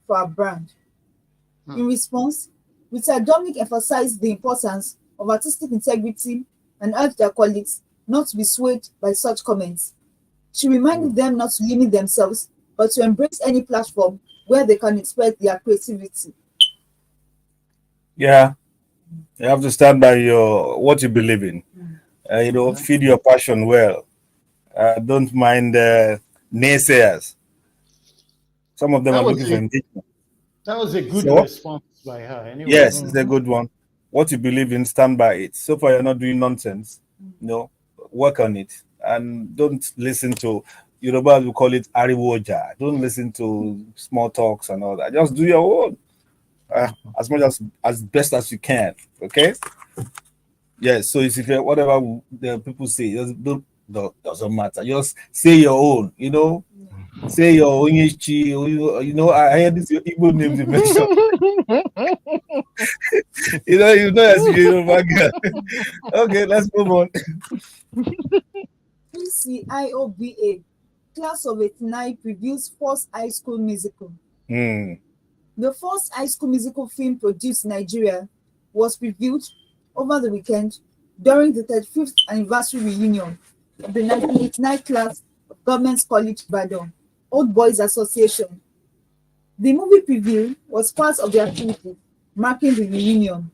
for our brand. In response, Rita Dominic emphasized the importance of artistic integrity and urged their colleagues not to be swayed by such comments. She reminded them not to limit themselves, but to embrace any platform where they can express their creativity. Yeah, you have to stand by your what you believe in. Feed your passion well. Don't mind naysayers. Some of them That are was looking for a engagement. that was a good So, response by her. Anyway. yes, it's a good one. What you believe in, stand by it. So far, you're not doing nonsense. You know, work on it. And don't listen to, Yoruba will call it Ariwoja. Don't listen to small talks and all that. Just do your own as much as best as you can. Okay? Yes, so if you whatever the people say, just doesn't matter. Just say your own, say your Onyechi, I heard this your Igbo name you mentioned. As you know, girl. Okay, let's move on. PCIOBA, Class of 89 previews first high school musical. Hmm. The first high school musical film produced in Nigeria was previewed over the weekend during the 35th anniversary reunion of the 1989 class of Government College Ibadan, Old Boys Association. The movie preview was part of the activity marking the reunion.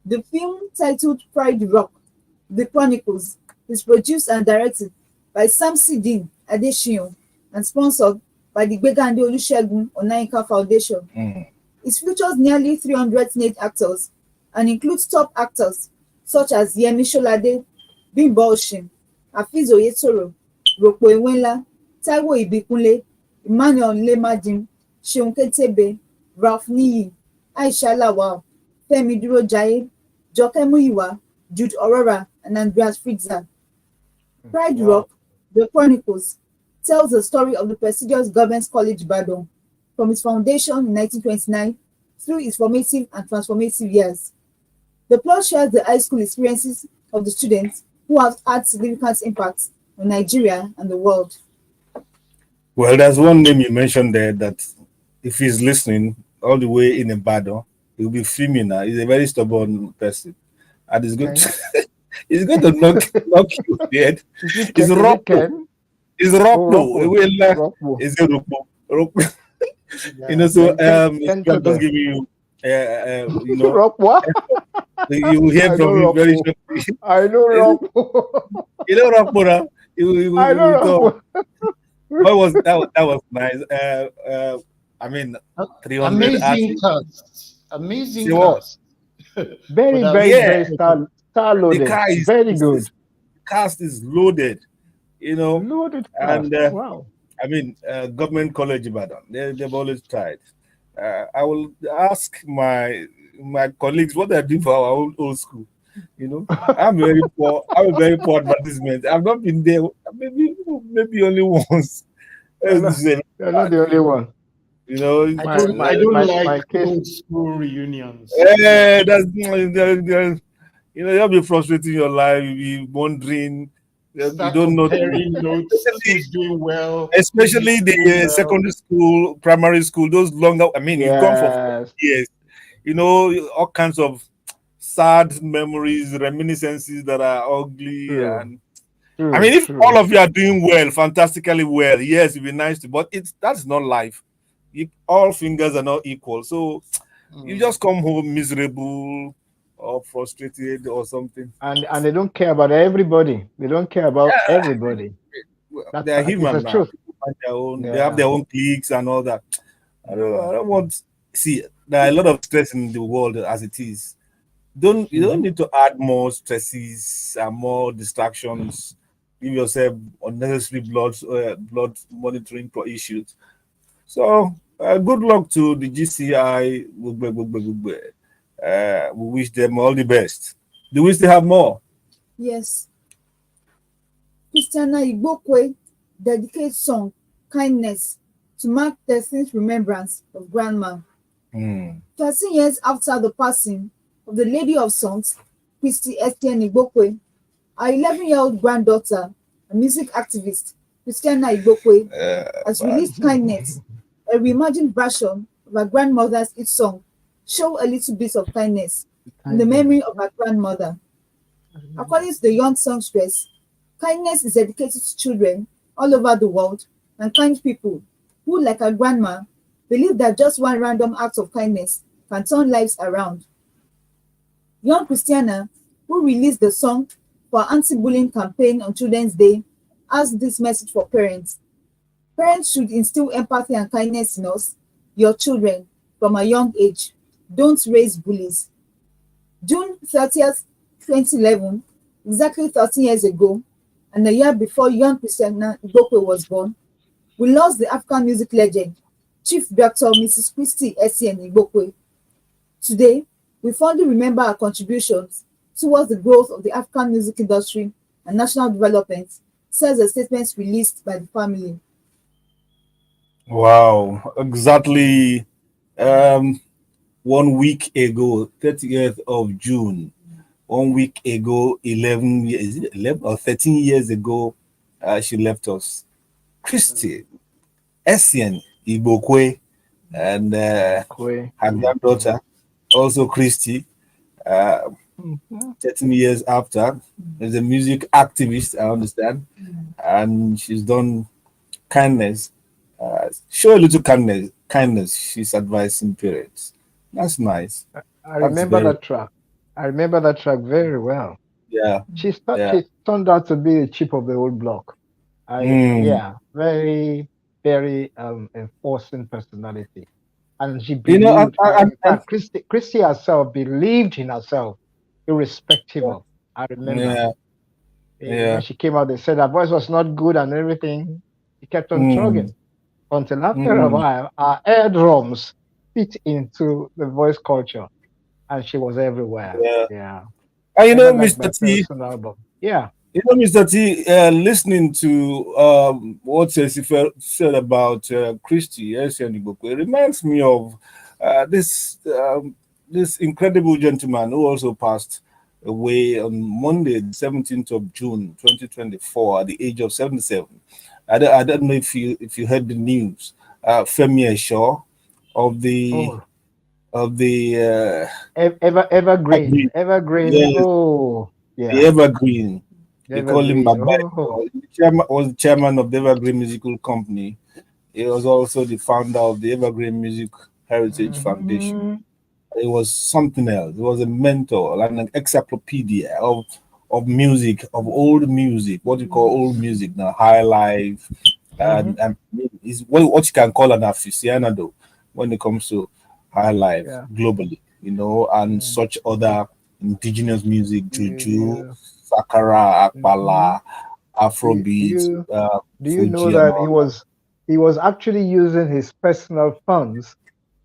The film, titled Pride Rock: The Chronicles, is produced and directed by Samson Dean Adesina and sponsored by the Gbegande Olusegun Onayinka Foundation. It features nearly 300 teenage actors and includes top actors such as Yemi Sholade, Bimbo Oshin, Hafiz Oyetoro, Rokpo Iwenla, Taiwo Ibikunle, Emmanuel Nlemadim, Seun Ketebe, Ralph Niyi, Aisha Lawal, Femi Durojaye, Joke Muyiwa, Jude Aurora, and Andreas Fritzer. Pride Rock: The Chronicles tells the story of the prestigious Government College Ibadan from its foundation in 1929 through its formative and transformative years. The plot shares the high school experiences of the students who have had significant impacts on Nigeria and the world. Well, there's one name you mentioned there that if he's listening all the way in Ibadan, he'll be filming now. He's a very stubborn person. And he's going to he's going to knock you dead. It's Rocco. Ken? It's Oh, Rocco. Rocco. It's a Rocco. Yeah. So Ken I'm just Tobe. giving you Rock what? you will hear I from know him very Rocco. shortly. I know Rocco. Rocco now. I know You come. Rocco. What was that was nice. I mean 300 Amazing artists. cast. See Amazing what? cast. Very, that very, Yeah, very star the loaded. car Very good. cast is loaded, Loaded cast. and Wow. I mean, government college Ibadan. They've always tried. I will ask my colleagues what they're doing for our old school. I'm very poor. I'm a very poor advertisement. I've not been there. Maybe only once. You're not, you're not the only one. You know, I don't like My case. old school reunions. you'll be frustrating your life. You'll be wondering. You Start don't know. comparing notes. Who's doing well? Especially Who's doing the well? secondary school, primary school, those longer. I mean, you've gone for 4 Yes. years. All kinds of sad memories, reminiscences that are ugly. True. And I True. mean, if all True. of you are doing well, fantastically well, yes, it'd be nice to. But that's not life. All fingers are not equal. So you just come home miserable or frustrated or something. And they don't care about everybody. They don't care about everybody. Well, That's they're it's the human now. truth. People find their own. They have Yeah. their own cliques and all that. I don't want. See, there are a lot of stress in the world as it is. You don't need to add more stresses and more distractions. Give yourself unnecessary blood monitoring issues. So good luck to the GCI. We wish them all the best. Do we still have more? Yes, Christiana Igbokwe dedicates song "Kindness" to mark 13th remembrance of Grandma. 13 years after the passing of the Lady of Songs, Christy Etienne Igbokwe, our 11-year-old granddaughter and music activist Christiana Igbokwe has released "Kindness," a reimagined version of her grandmother's hit song, Show a Little Bit of Kindness, in the memory of her grandmother. According to the young songstress, kindness is dedicated to children all over the world and kind people who, like her grandma, believe that just one random act of kindness can turn lives around. Young Christiana, who released the song for her anti-bullying campaign on Children's Day, has this message for parents. Parents should instill empathy and kindness in us, your children, from a young age. Don't raise bullies. June 30th, 2011, exactly 13 years ago, and a year before young Christiana Igbope was born, we lost the African music legend, Chief Doctor Mrs. Christy Essien Igbope. Today, we fondly remember her contributions towards the growth of the African music industry and national development, says a statement released by the family. Wow, exactly. Um, 1 week ago, 30th of June, 1 week ago, 11 years, is it 11 or 13 years ago, she left us. Christy Essien Ibokwe and Kwe. her granddaughter, also Christy, uh, Mhm. 13 years after, is a music activist, I understand, and she's done kindness. Show a little kindness. She's advising parents. That's nice. I That's remember very, that track. I remember that track very well. yeah, yeah. She turned out to be the chip of the old block. Mm. Yeah, very, very enforcing personality. And she You know, believed, in and fact, Christy herself believed in herself, irrespective of. I remember yeah, when yeah. she came out, they said her voice was not good and everything. She kept on Mm, trugging until after a mm, while, her eardrums fit into the voice culture and she was everywhere. yeah. Yeah. And Never liked my personal album. Yeah. Mr. T, listening to what Sesife said about Christy Esianiboku, it reminds me of this incredible gentleman who also passed away on Monday, the 17th of June, 2024, at the age of 77. I don't know if you heard the news. Femi Shaw of Oh, the evergreen. Evergreen, Evergreen. yes, Oh, the yeah. Evergreen. They call him Evergreen. Baba. Oh. Was the chairman of the Evergreen Musical Company. He was also the founder of the Evergreen Music Heritage Foundation. Mhm. It was something else. It was a mentor, like an encyclopedia of music, of old music, what you call old music now, high life, Mhm. and is what you can call an aficionado when it comes to high life Yeah. globally, and Mm. such other indigenous music, juju, You, sakara, mhm. akpala, Do afrobeat, you do you know fuji, and that all that. he was actually using his personal funds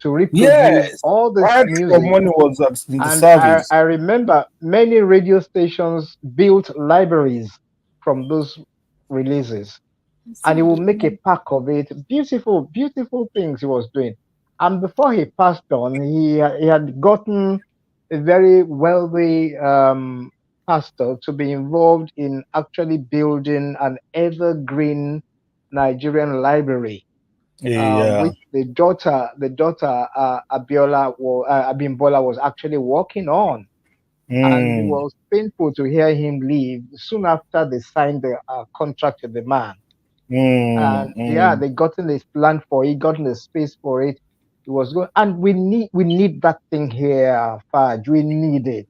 to reproduce Yes, all this right from music? when it was in the And service. I remember many radio stations built libraries from those releases, and he will make a pack of it. Beautiful, beautiful things he was doing. And before he passed on, he had gotten a very wealthy pastor to be involved in actually building an evergreen Nigerian library, Yeah. which the daughter Abimbola was actually working on. And it Mm, was painful to hear him leave soon after they signed the contract with the man. And yeah, mm. they gotten a plan for it, gotten a space for it. It was good, and we need that thing here, Faj. We need it.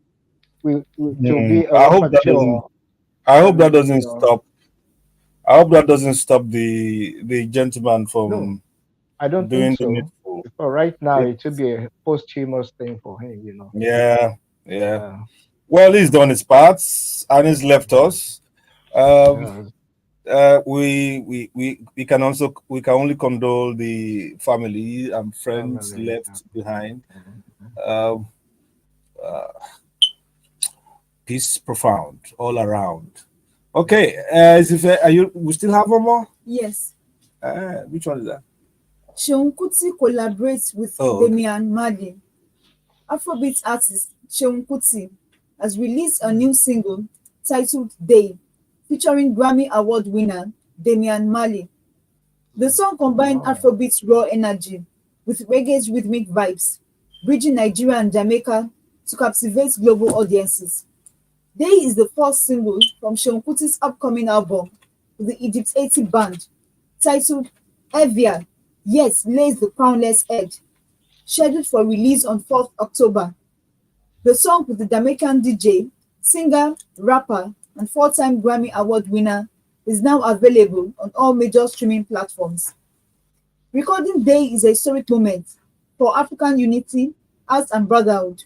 We to be a I hope that doesn't. rapporteur, I hope that and doesn't stop. I hope that doesn't stop the gentleman no, from I don't think doing the so. needful. For right now, It, it should be a posthumous thing for him. yeah, yeah. Yeah, Well, he's done his parts and he's left yeah, us. Um, yeah. we can also we can only condole the family and friends Family. Yeah. left behind. Mhm. Um, peace profound all around. Okay, are you? We still have one more. Yes, Which one is that? Seun Kuti collaborates with Oh, okay. Damian Marley. Afrobeat artist Seun Kuti has released a new single titled Day, featuring Grammy Award winner Damian Marley. The song combined Wow. Afrobeat's raw energy with reggae's rhythmic vibes, bridging Nigeria and Jamaica to captivate global audiences. Day is the first single from Seun Kuti's upcoming album with the Egypt 80 band, titled Heavier Yet Lays the Crownless Head, scheduled for release on 4th October. The song with the Jamaican DJ, singer, rapper, and four-time Grammy Award winner is now available on all major streaming platforms. Recording Day is a historic moment for African unity, art, and brotherhood,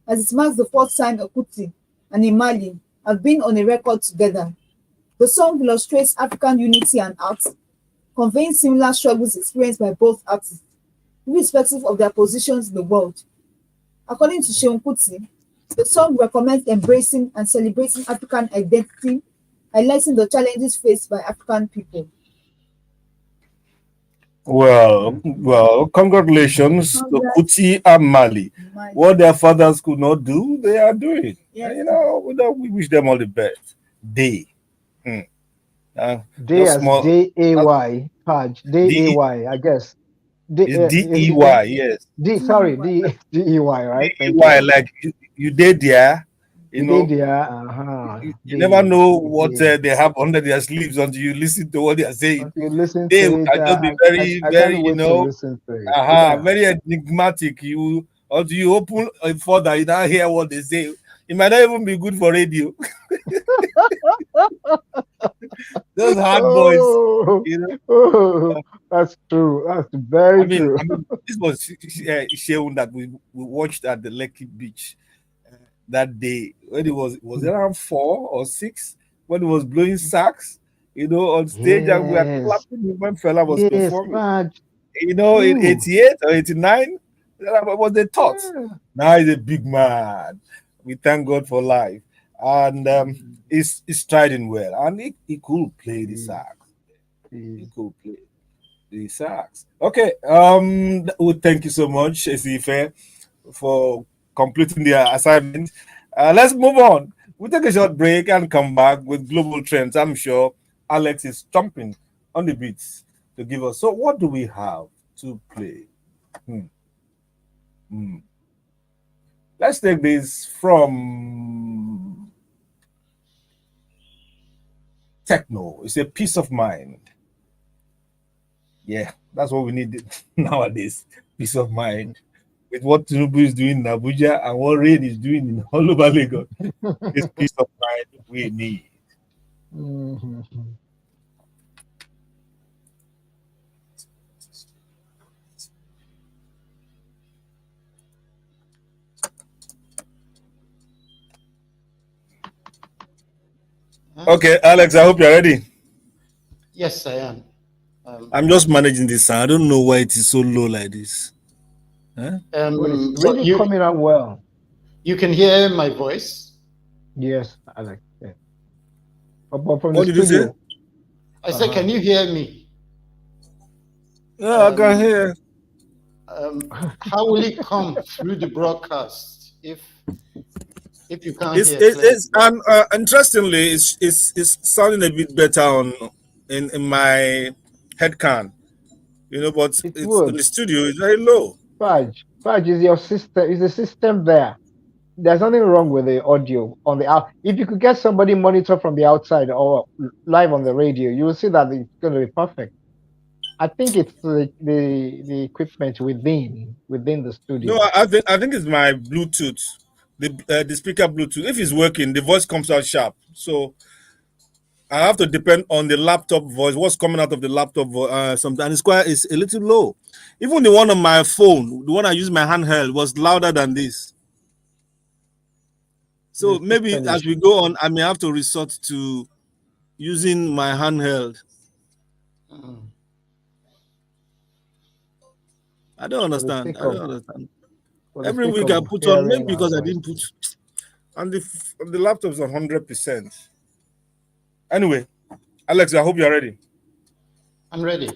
as it marks the fourth time Okuti and Imali have been on a record together. The song illustrates African unity and art, conveying similar struggles experienced by both artists, irrespective of their positions in the world. According to Seun Kuti, the song recommends embracing and celebrating African identity, highlighting the challenges faced by African people. Well, congratulations to Congrats, Kuti and Mali. Mali. What their fathers could not do, they are doing. Yes. And, we wish them all the best. They. Hmm. Day Just as small. Day Paj D Day, I guess. D, is is there DEY, yes. D? Sorry, DEY. DEY, right? Thank DEY, you. like you did there, you You did, know. yeah. You never know what Day. they have under their sleeves until you listen to what they are saying. If you listen They to it, can just be very, I can't very, wait to listen to it. Yeah. very enigmatic. You until you open a further, you now hear what they say. It might not even be good for radio. Those hard boys, Oh, you know. oh, that's true. That's very true. This was Sheun that we watched at the Lekki beach that day when it was around 4 or 6 when it was blowing sax, on stage and we were Yes, clapping when Fela was yes, performing. Paj. In True. 88 or 89, that was the thought. Yeah. Now he's a big man. We thank God for life. And he's striding well. And he could play the He- sax. He he- could play the sax. Okay. Thank you so much, Esife, for completing the assignment. Let's move on. We'll take a short break and come back with global trends. I'm sure Alex is jumping on the beats to give us. So, what do we have to play? Hmm. Hmm. Let's take this from techno. It's a peace of mind. Yeah, that's what we need nowadays. Peace of mind. With what Tinubu is doing in Abuja and what Rain is doing in all over Lagos. This peace of mind we need. Mhm. Okay, Alex, I hope you're ready. Yes, I am. I'm just managing this sound. I don't know why it is so low like this. Huh? Well, it's But really coming out well. you can hear my voice. Yes, Alex. Yeah. But from the What did you say? studio. I said, can you hear me? Yeah, I can Um, hear. how will it come through the broadcast if you can't It's hear it, clearly? it's and interestingly, it's sounding a bit better in my head can, but It it's in would. the studio. It's very low. Paj is your system. Is the system there? There's nothing wrong with the audio on the out. If you could get somebody monitor from the outside or live on the radio, you will see that it's going to be perfect. I think it's the equipment within the No, studio. I think it's my Bluetooth, the speaker Bluetooth. If it's working, the voice comes out sharp. So I have to depend on the laptop voice. What's coming out of the laptop? Sometimes it's a little low. Even the one on my phone, the one I use my handheld, was louder than this. The So maybe system as we issue. go on, I may have to resort to using my handheld. Mm. I don't For the understand. sake I don't of understand. for the Every sake week I of put on, maybe hearing our because I didn't put, voices. and the laptop's 100%. Anyway, Alex, I hope you're ready. I'm ready.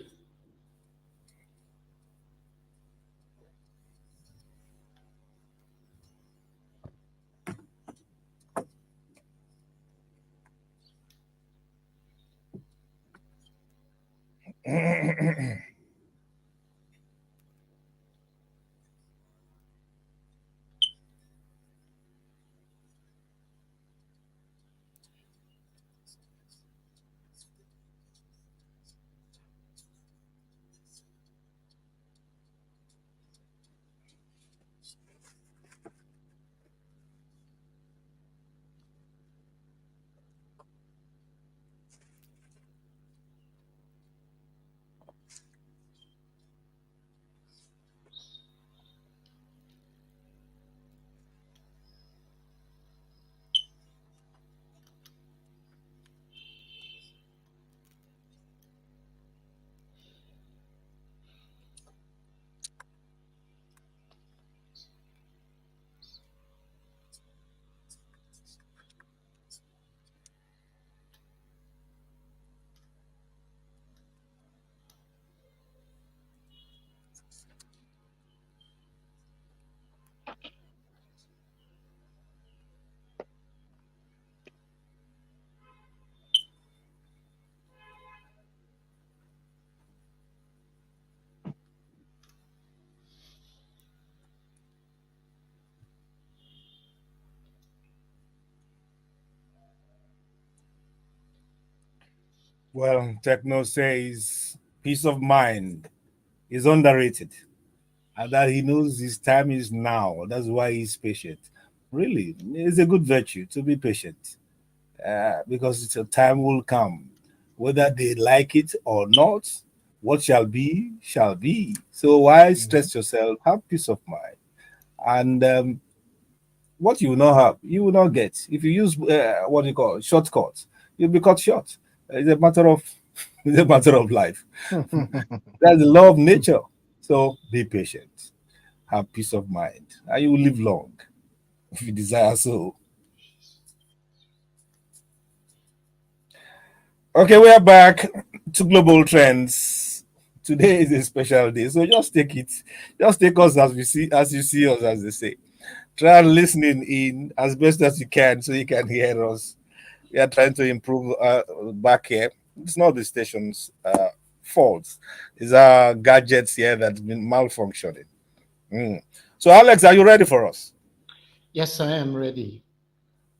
Well, Techno says peace of mind is underrated and that he knows his time is now. That's why he's patient. Really, it's a good virtue to be patient because it's a time will come, whether they like it or not. What shall be, shall be. So why Mhm. stress yourself? Have peace of mind. And what you will not have, you will not get. If you use what you call shortcuts, you'll be cut short. It's a matter of it's a matter of life. That's the law of nature. So be patient, have peace of mind, and you will live long if you desire so. Okay, we are back to global trends. Today is a special day, so just take it. Just take us as you see us, as they say. Try listening in as best as you can, so you can hear us. We are trying to improve back here. It's not the station's fault. It's our gadgets here that's been malfunctioning. Mm. So, Alex, are you ready for us? Yes, I am ready.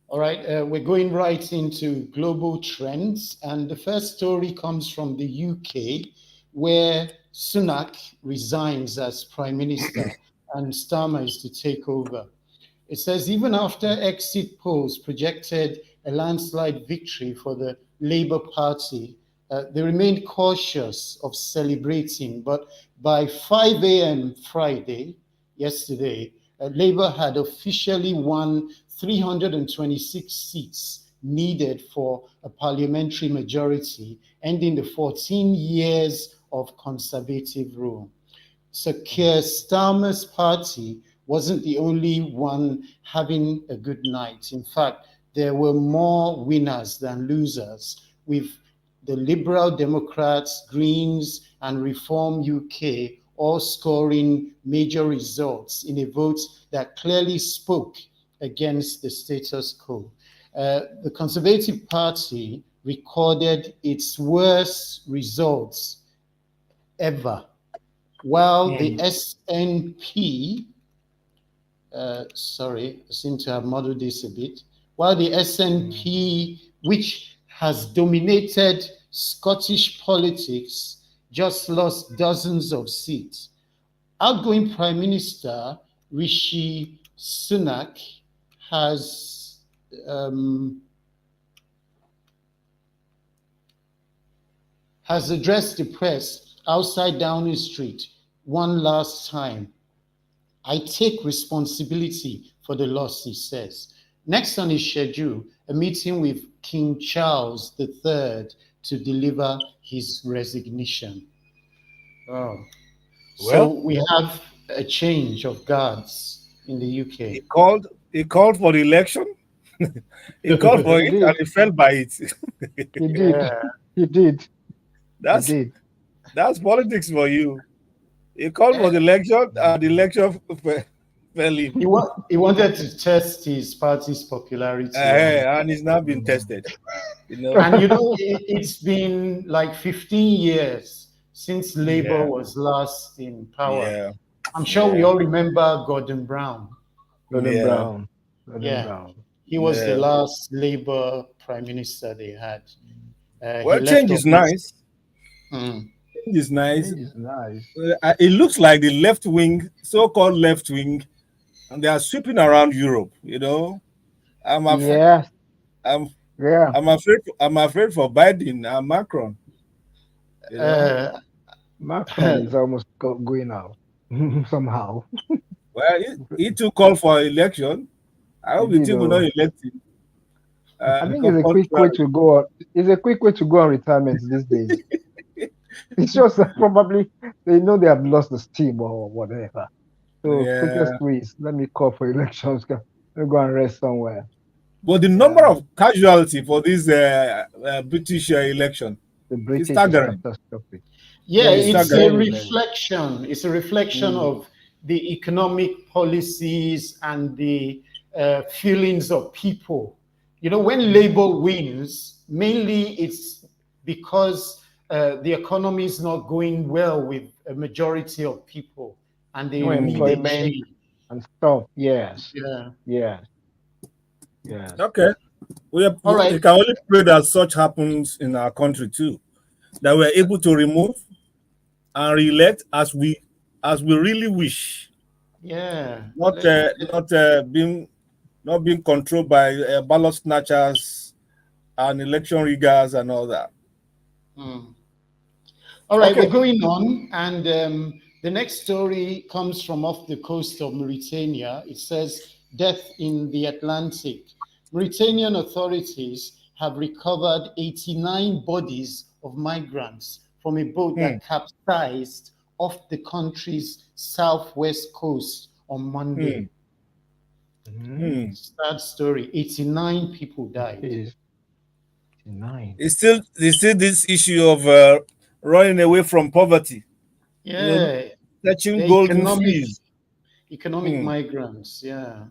All right, we're going right into global trends. And the first story comes from the UK, where Sunak resigns as prime minister and Starmer is to take over. It says even after exit polls projected a landslide victory for the Labour Party, they remained cautious of celebrating. But by 5 a.m. Friday, yesterday, Labour had officially won 326 seats needed for a parliamentary majority, ending the 14 years of Conservative rule. So Keir Starmer's party wasn't the only one having a good night. In fact, there were more winners than losers, with the Liberal Democrats, Greens, and Reform UK all scoring major results in a vote that clearly spoke against the status quo. The Conservative Party recorded its worst results ever, while the Mm. SNP, sorry, I seem to have muddled this a bit, while the Mm. SNP, which has dominated Scottish politics, just lost dozens of seats. Outgoing Prime Minister Rishi Sunak has um, has addressed the press outside Downing Street one last time. I take responsibility for the loss, he says. Next on his schedule, a meeting with King Charles III to deliver his resignation. Oh. Well, So we have a change of guards in the he UK. called. He called for the election. He called for He it, and did. he fell by it. He did. Yeah. He did. He that's did. that's politics for you. He called for Eh, the election, and the election fell in. he wanted to test his party's popularity, And it's now been tested. You know, and it's been like 15 years since Labour Yeah. was last in power. Yeah. I'm sure we Yeah. all remember Gordon Brown. Gordon Yeah. Brown. Gordon Yeah, Brown. he was the Yeah. last Labour prime minister they had. He Well, left change is office. nice. Mm. Change is nice. Change is nice. It looks like the left wing, so-called left wing, and they are sweeping around Europe. I'm afraid. Yes. I'm. Yeah. I'm afraid. I'm afraid for Biden and Macron. You know. Uh, Macron is almost going out somehow. Well, he too called for election. I He hope the did. team will not elect him. I think Because it's a quick way contrary. to go. It's a quick way to go on retirement these days. It's just that probably they know they have lost the steam or whatever. So quickest Yeah. way is let me call for elections. Let me go and rest somewhere. But the number Yeah, of casualty for this British election the is British is staggering. catastrophic. yeah, It's Very, it's a staggering. very, very. reflection. It's a reflection Mm, of the economic policies and the feelings of people. When Labour wins, mainly it's because the economy is not going well with a majority of people, and they No need a mm. employment change. and stuff. Yes, Yeah. yes, yes. Okay. All We right. can only pray that such happens in our country too. That we're able to remove and re-elect as we really wish, Yeah. not being controlled by ballot snatchers and election riggers and all that. Mm. All right, we're Okay. going on, and the next story comes from off the coast of Mauritania. It says, Death in the Atlantic. Mauritanian authorities have recovered 89 bodies of migrants from a boat Hmm, that capsized off the country's southwest coast on hmm, Monday. Mm-hmm. hmm. Sad story. 89 people died. Is 9. It's still this issue of running away from poverty, you know, Yeah, touching the golden fleas. economic Hmm. migrants. Yeah.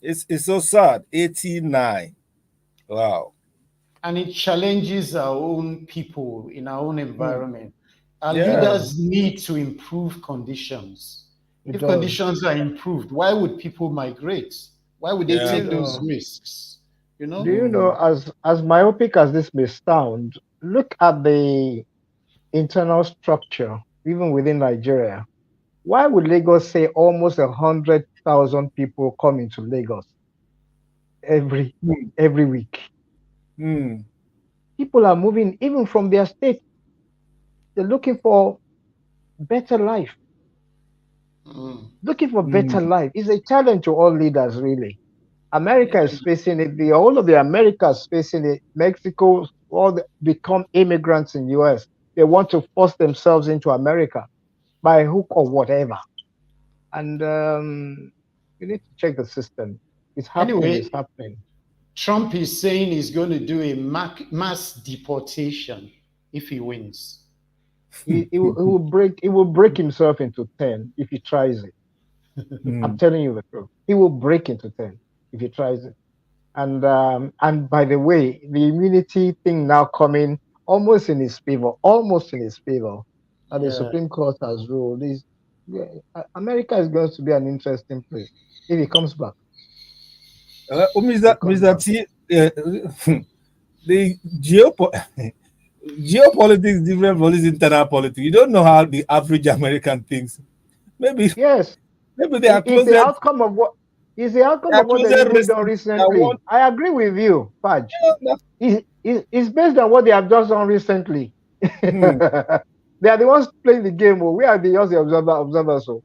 It's so sad. 89. Wow. And it challenges our own people in our own Hmm. environment. Our It Yeah. does. leaders need to improve conditions. It If does. conditions are improved, why would people migrate? Why would Do they Yeah. you take those know? risks? You Do know? you know? Hmm. As myopic as this may sound, look at the internal structure, even within Nigeria. Why would Lagos say almost 100,000 people come into Lagos every Hmm. every week? Hmm. People are moving even from their state. They're looking for better life. Mm. Looking for Hmm. better life is a challenge to all leaders, really. America Yeah. is facing it. The whole of the Americas facing it. Mexico, become immigrants in US. They want to force themselves into America by hook or whatever. And you need to check the system. It's happening. Anyway, It's happening. Trump is saying he's going to do a mass deportation if he wins. He will break himself into 10 if he tries it. I'm Hmm. telling you the truth. He will break into 10 if he tries it. And by the way, the immunity thing now coming almost in his favor, almost in his favor. And the Yeah. Supreme Court has ruled this. Yeah, America is going to be an interesting place if he comes back. If he comes Mr. back. T, the geopolitics is different from this internal politics. You don't know how the average American thinks. Maybe Yes, maybe they are is the closet. outcome of what is the They outcome are of what they've closet even done racists. They recently. want. I agree with you, Fudge. Yeah, It's based on what they have just done recently. hmm, They are the ones playing the game. Oh. We are just the observers. So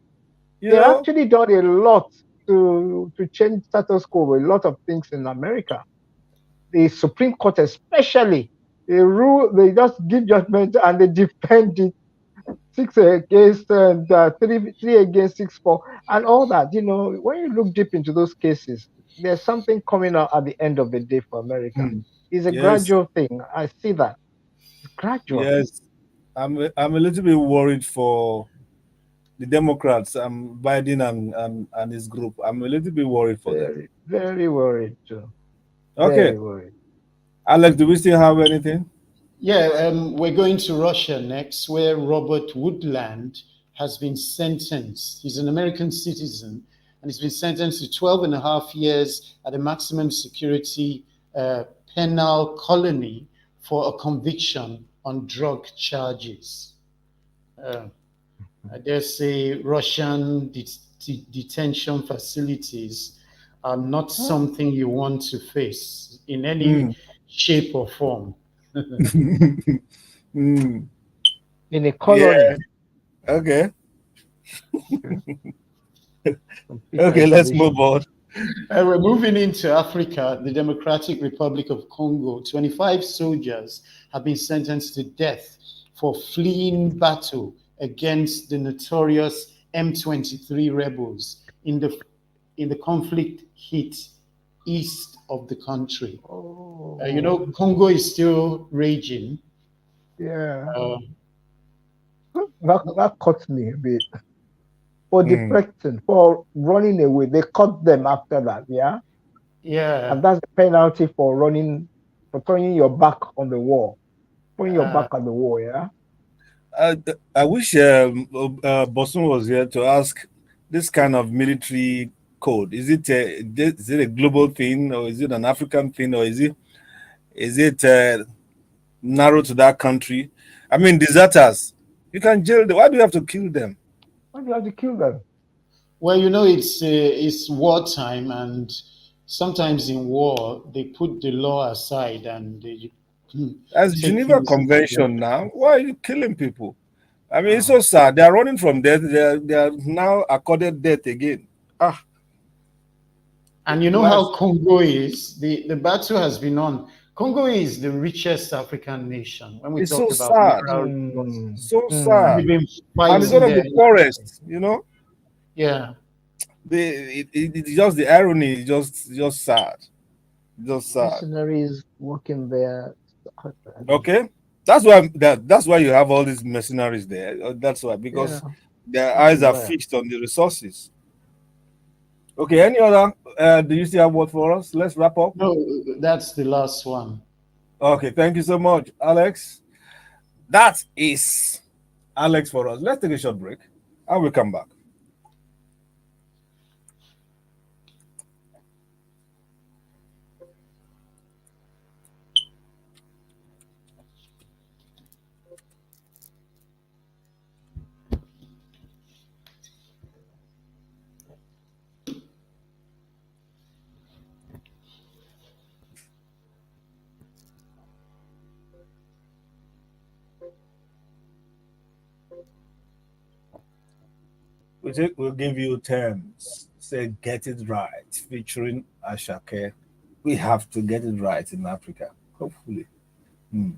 you they've know. actually done a lot to change status quo. A lot of things in America. The Supreme Court, especially, they just give judgment and they defend it 6 against and three against 6-4 and all that. When you look deep into those cases, there's something coming out at the end of the day for America. Hmm. It's a Yes, gradual thing. I see that. It's gradual. yes. I'm a little bit worried for the Democrats, Biden and his group. I'm a little bit worried for them. Very, very worried too. Okay, Very worried. Alex, do we still have anything? Yeah, we're going to Russia next, where Robert Woodland has been sentenced. He's an American citizen, and he's been sentenced to 12 and a half years at a maximum security uh, penal colony for a conviction on drug charges. Uh, I dare say Russian detention facilities are not something you want to face in any Mm. shape or form. Mm. In a Yeah. colony, Okay. complete Okay. Let's move isolation. on. We're moving into Africa, the Democratic Republic of Congo. 25 soldiers have been sentenced to death for fleeing battle against the notorious M23 rebels in the conflict hit east of the country. Oh, Congo is still raging. yeah. Uh, That caught me a bit. For Mm. deflecting, for running away, they caught them after that, yeah? yeah, And that's the penalty for running, for turning your back on the wall, putting your back uh, on the wall, yeah? I wish Bosun was here to ask this kind of military code. Is it a global thing, or is it an African thing, or is it narrow to that country? I mean, deserters, you can jail them. Why do you have to kill them? Why do you have to kill them? well, it's wartime, and sometimes in war they put the law aside and they As take Geneva things into their. Convention now, why are you killing people? I mean, it's Uh, so sad. They are running from death. They are now accorded death again. Ah, and you know how that's Congo is. The battle has been on. Congo is the richest African nation when we it's so talk about sad. mineral resources, Mm, So and sad. they've mm. been And it's one fighting of there. the poorest, you know. Yeah, It's just the irony is just sad. Just sad. Mercenaries working there. Okay. That's why you have all these mercenaries there. That's why, Yeah, because their eyes are everywhere. fixed on the resources. Okay, any other do you still have word for us? Let's wrap up. no, that's the last one. Okay, thank you so much, Alex. That is Alex for us. Let's take a short break and we'll come back. We'll give you terms. Say get it right, featuring Ashake. We have to get it right in Africa. Hopefully. Hmm.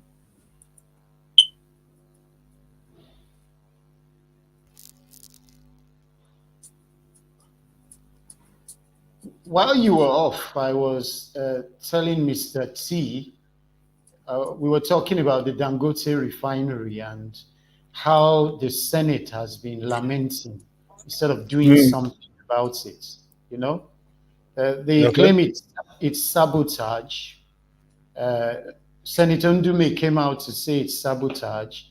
While you were off, I was telling Mr. T, we were talking about the Dangote refinery and how the Senate has been lamenting instead of doing Hmm. something about it. You know, they Okay. claim it's sabotage. Uh, Senator Ndume came out to say it's sabotage.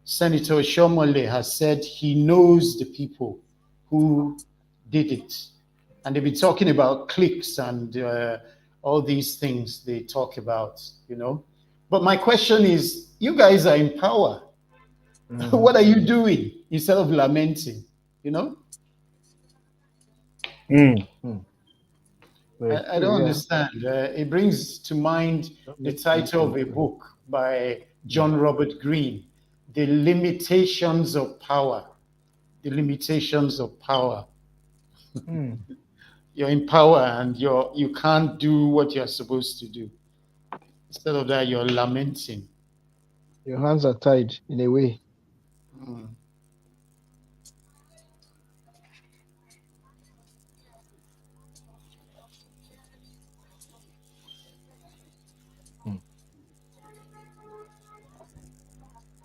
Senator Shomole has said he knows the people who did it. And they've been talking about cliques and all these things they talk about. But my question is, you guys are in power. Hmm. What are you doing instead of lamenting? You know, Hmm. Hmm. Very I true, don't yeah. understand. It brings to mind That the makes sense title of a actually. book by Hmm. John Robert Greene, The Limitations of Power. The Limitations of Power. Hmm. You're in power and you can't do what you're supposed to do. Instead of that, you're lamenting. Your hands are tied in a way. Mm. Hmm.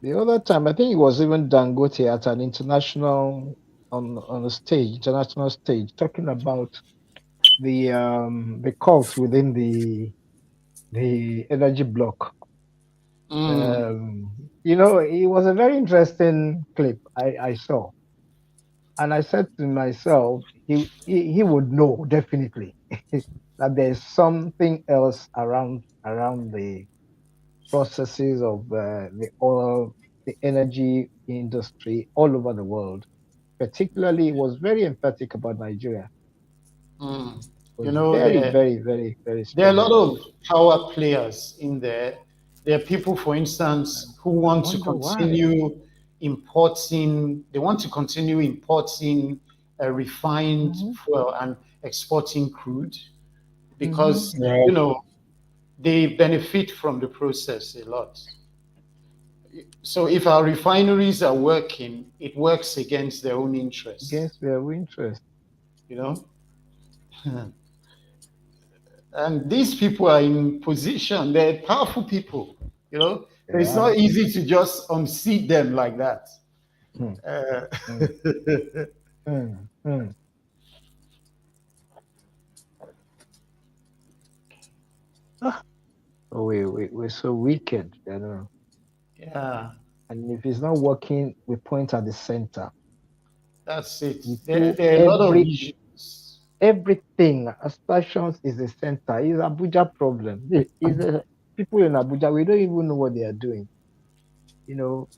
The other time, I think it was even Dangote at an international on a stage, international stage, talking about the cult within the energy block. Mm. It was a very interesting clip I saw, and I said to myself, he would know definitely that there's something else around the processes of the oil, the energy industry all over the world. Particularly, it was very emphatic about Nigeria. Mm. It You was know, very, very, very, very there are a lot strong. of power players in there. There are people, for instance, who I want to wonder why. they want to continue importing refined Hmm. fuel and exporting crude Hmm. because, Yeah. you know, they benefit from the process a lot. So if our refineries are working, it works against their own interests, Against their interest. you know? And these people are in position, they're powerful people, you know. So it's Yeah. not easy to just unseat them like that. Hmm. Uh, Hmm. Hmm. Hmm. Ah, we're so wicked. yeah, And if it's not working, we point at the center. that's it. We There, do there are a lot of issues. everything. Assertions is the center. It's Abuja problem. Is people in Abuja, we don't even know what they are doing. You know,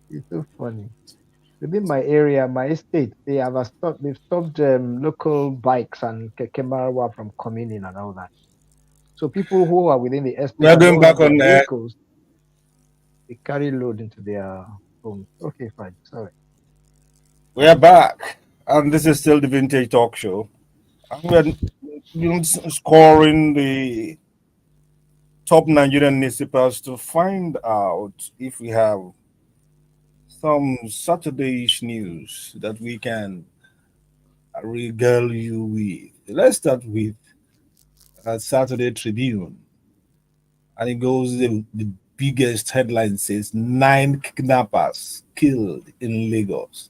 it's so funny. Within my area, my estate, they've stopped local bikes and keke marawa from coming in and all that. So people who are within the We estate are and going don't have back their on. vehicles, they carry load into their homes. Okay, fine. Sorry. We are back, and this is still the Vintage Talk Show. And we're scoring the top Nigerian newspapers to find out if we have some Saturday-ish news that we can regale you with. Let's start with Saturday Tribune, and it goes the biggest headline says nine kidnappers killed in Lagos.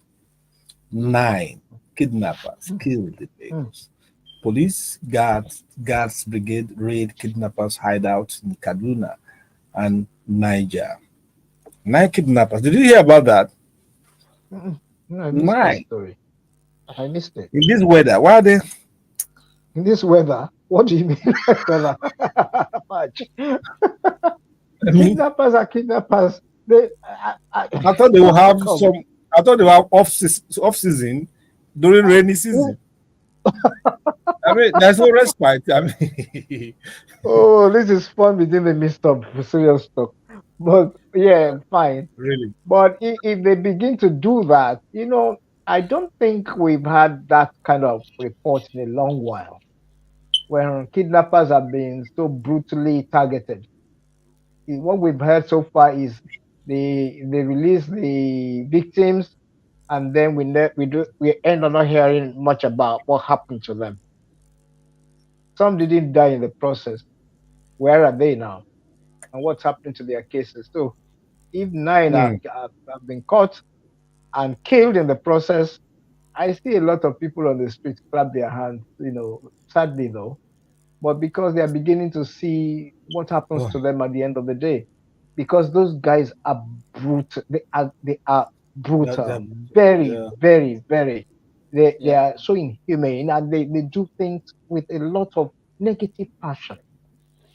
Nine kidnappers Mm, killed in mm, Lagos. Police guards brigade raid kidnappers hideout in Kaduna and Niger. Nine kidnappers. Did you hear about that? No, I missed that Nine story. I missed it. in this weather. Why are they? In this weather, what do you mean by weather? Fudge. I mean, Kidnappers are kidnappers. They, I thought they will have come. some. I thought they will have off season during rainy season. I mean, there's no respite. I mean, Oh, this is fun within the midst of serious talk. But yeah, fine. really. But if they begin to do that, I don't think we've had that kind of report in a long while, where kidnappers are being so brutally targeted. What we've heard so far is they release the victims, and then we end up not hearing much about what happened to them. Some didn't die in the process. Where are they now? And what's happening to their cases? So if nine Hmm. have been caught and killed in the process, I see a lot of people on the street clap their hands, sadly though, but because they are beginning to see what happens Oh, to them at the end of the day. Because those guys are brutal. They are brutal. that, Very, yeah. very, very. They Yeah. are so inhumane, and they do things with a lot of negative passion.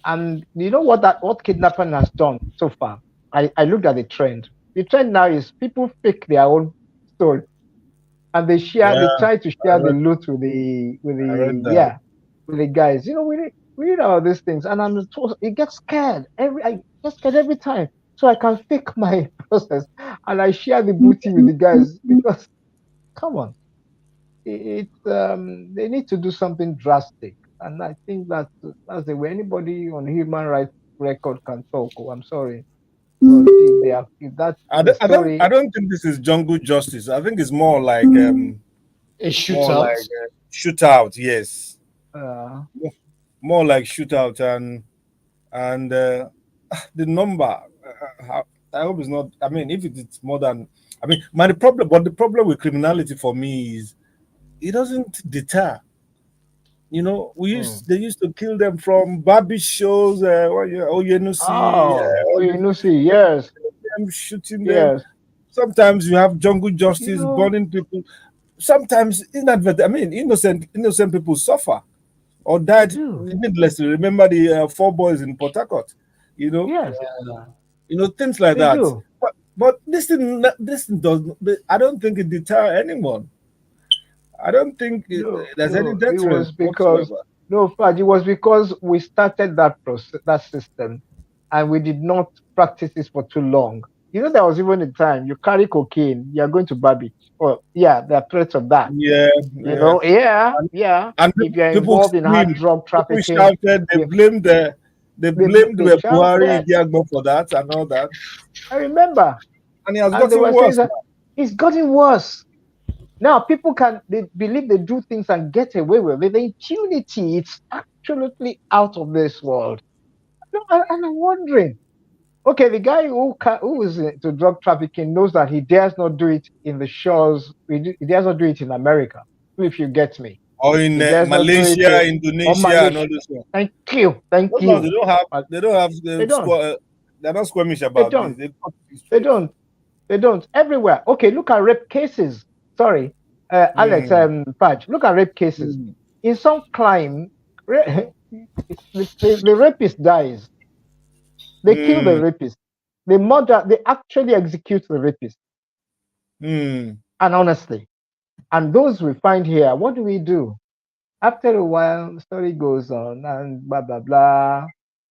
And you know what kidnapping has done so far? I looked at the trend. The trend now is people fake their own story, and Yeah, they try to I share the read, loot with I read the that. yeah, with the guys. We read all these things, and it gets scared. I get scared every time. So I can fake my process, and I share the booty with the guys because come on, they need to do something drastic, and I think that's the way anybody on human rights record can talk. Oh, I'm sorry, but if that's the I story, don't think this is jungle justice. I think it's more like A more like shootout. shootout. Yes, uh, more like shootout and the number. I hope it's not. I mean, if it's more than. I mean, the problem with criminality for me is it doesn't deter. You know, Mm. they used to kill them from Barbie shows. Oh, you know, see, Oh, oh, all you this, know, see, yes, them shooting them. yes. Sometimes you have jungle You justice know, burning people. Sometimes inadvertent, I mean, innocent people suffer or they died do. needlessly. Remember the four boys in Port Harcourt, you know, Yes, things like they that. do. But this thing does. I don't think it deter anyone. I don't think No, there's any no, it deterrence was because whatsoever. no, Fad, it was because we started that process, that system, and we did not practice this for too long. You know, there was even a time you carry cocaine, you are going to Barbie. Oh, yeah, there are threats of that. Yeah, You yeah. know, yeah, And, yeah. and If you're people involved in hard screamed, drug people trafficking, shouted, you, they blamed they Buhari shouted. Idiagbo for that and all that. I remember, And it has and they gotten were saying worse that now. it's gotten worse. Now people can they believe they do things and get away with it. The impunity, it's absolutely out of this world. No, and I'm wondering, okay, the guy who is into drug trafficking knows that he dares not do it in the shores. He dares not do it in America. If you get me, Or in he dares not do it Malaysia, on Indonesia, and all Malaysia. this one. Thank Those ones you. But they don't have they don't, they're not squeamish they about this. don't, They cut it they straight. don't, they don't. Everywhere. Okay, look at rape cases. Sorry, Alex, Mm, Paj, look at rape cases. mm, In some crime, the rapist dies. They kill the mm, rapist. They murder. They actually execute the rapist. mm. And honestly, and those we find here, what do we do? After a while, the story goes on and blah blah blah.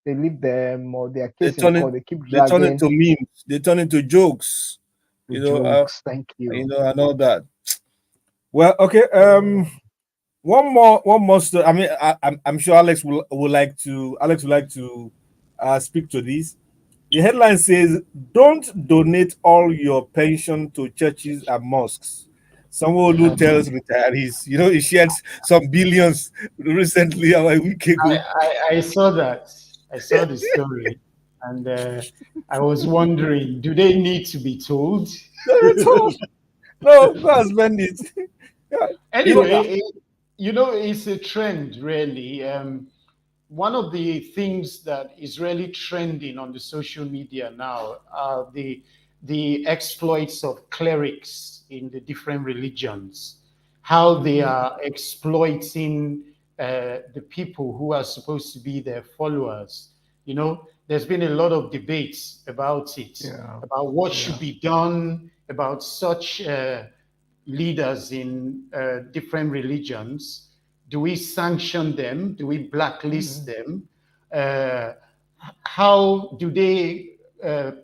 They leave them or their They case in turn it court. They keep they turn it dragging to memes. They turn it to jokes. the You know, jokes. Thank you. and all that. Well, okay. Oh, One more story. I mean, I'm sure Alex would like to speak to this. The headline says, "Don't donate all your pension to churches and mosques." Someone who tells retirees, you know, he shared some billions recently, a week ago. I saw that. I saw the story, and I was wondering, do they need to be told? Not at all. No, go and spend it. Yeah. You know, Anyway, it's a trend, really. One of the things that is really trending on the social media now are the exploits of clerics in the different religions, how they are exploiting the people who are supposed to be their followers. There's been a lot of debates about it, yeah, about what should yeah. be done about such leaders in different religions. Do we sanction them? Do we blacklist Mhm. them? Uh, how do they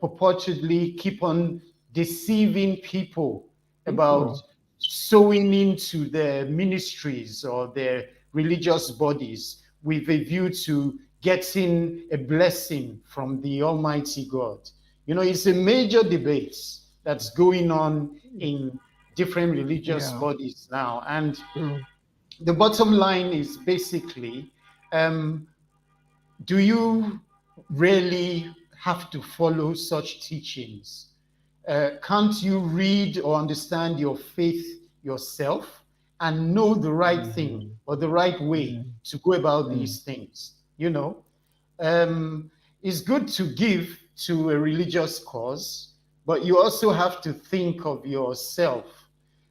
purportedly keep on deceiving people about People. sowing into their ministries or their religious bodies with a view to getting a blessing from the Almighty God? It's a major debate that's going on in different religious Yeah. bodies now. And True. the bottom line is basically, um, do you really have to follow such teachings? Can't you read or understand your faith yourself and know the right thing Mhm. or the right way Mhm. to go about Mm. these things? Um, it's good to give to a religious cause, but you also have to think of yourself.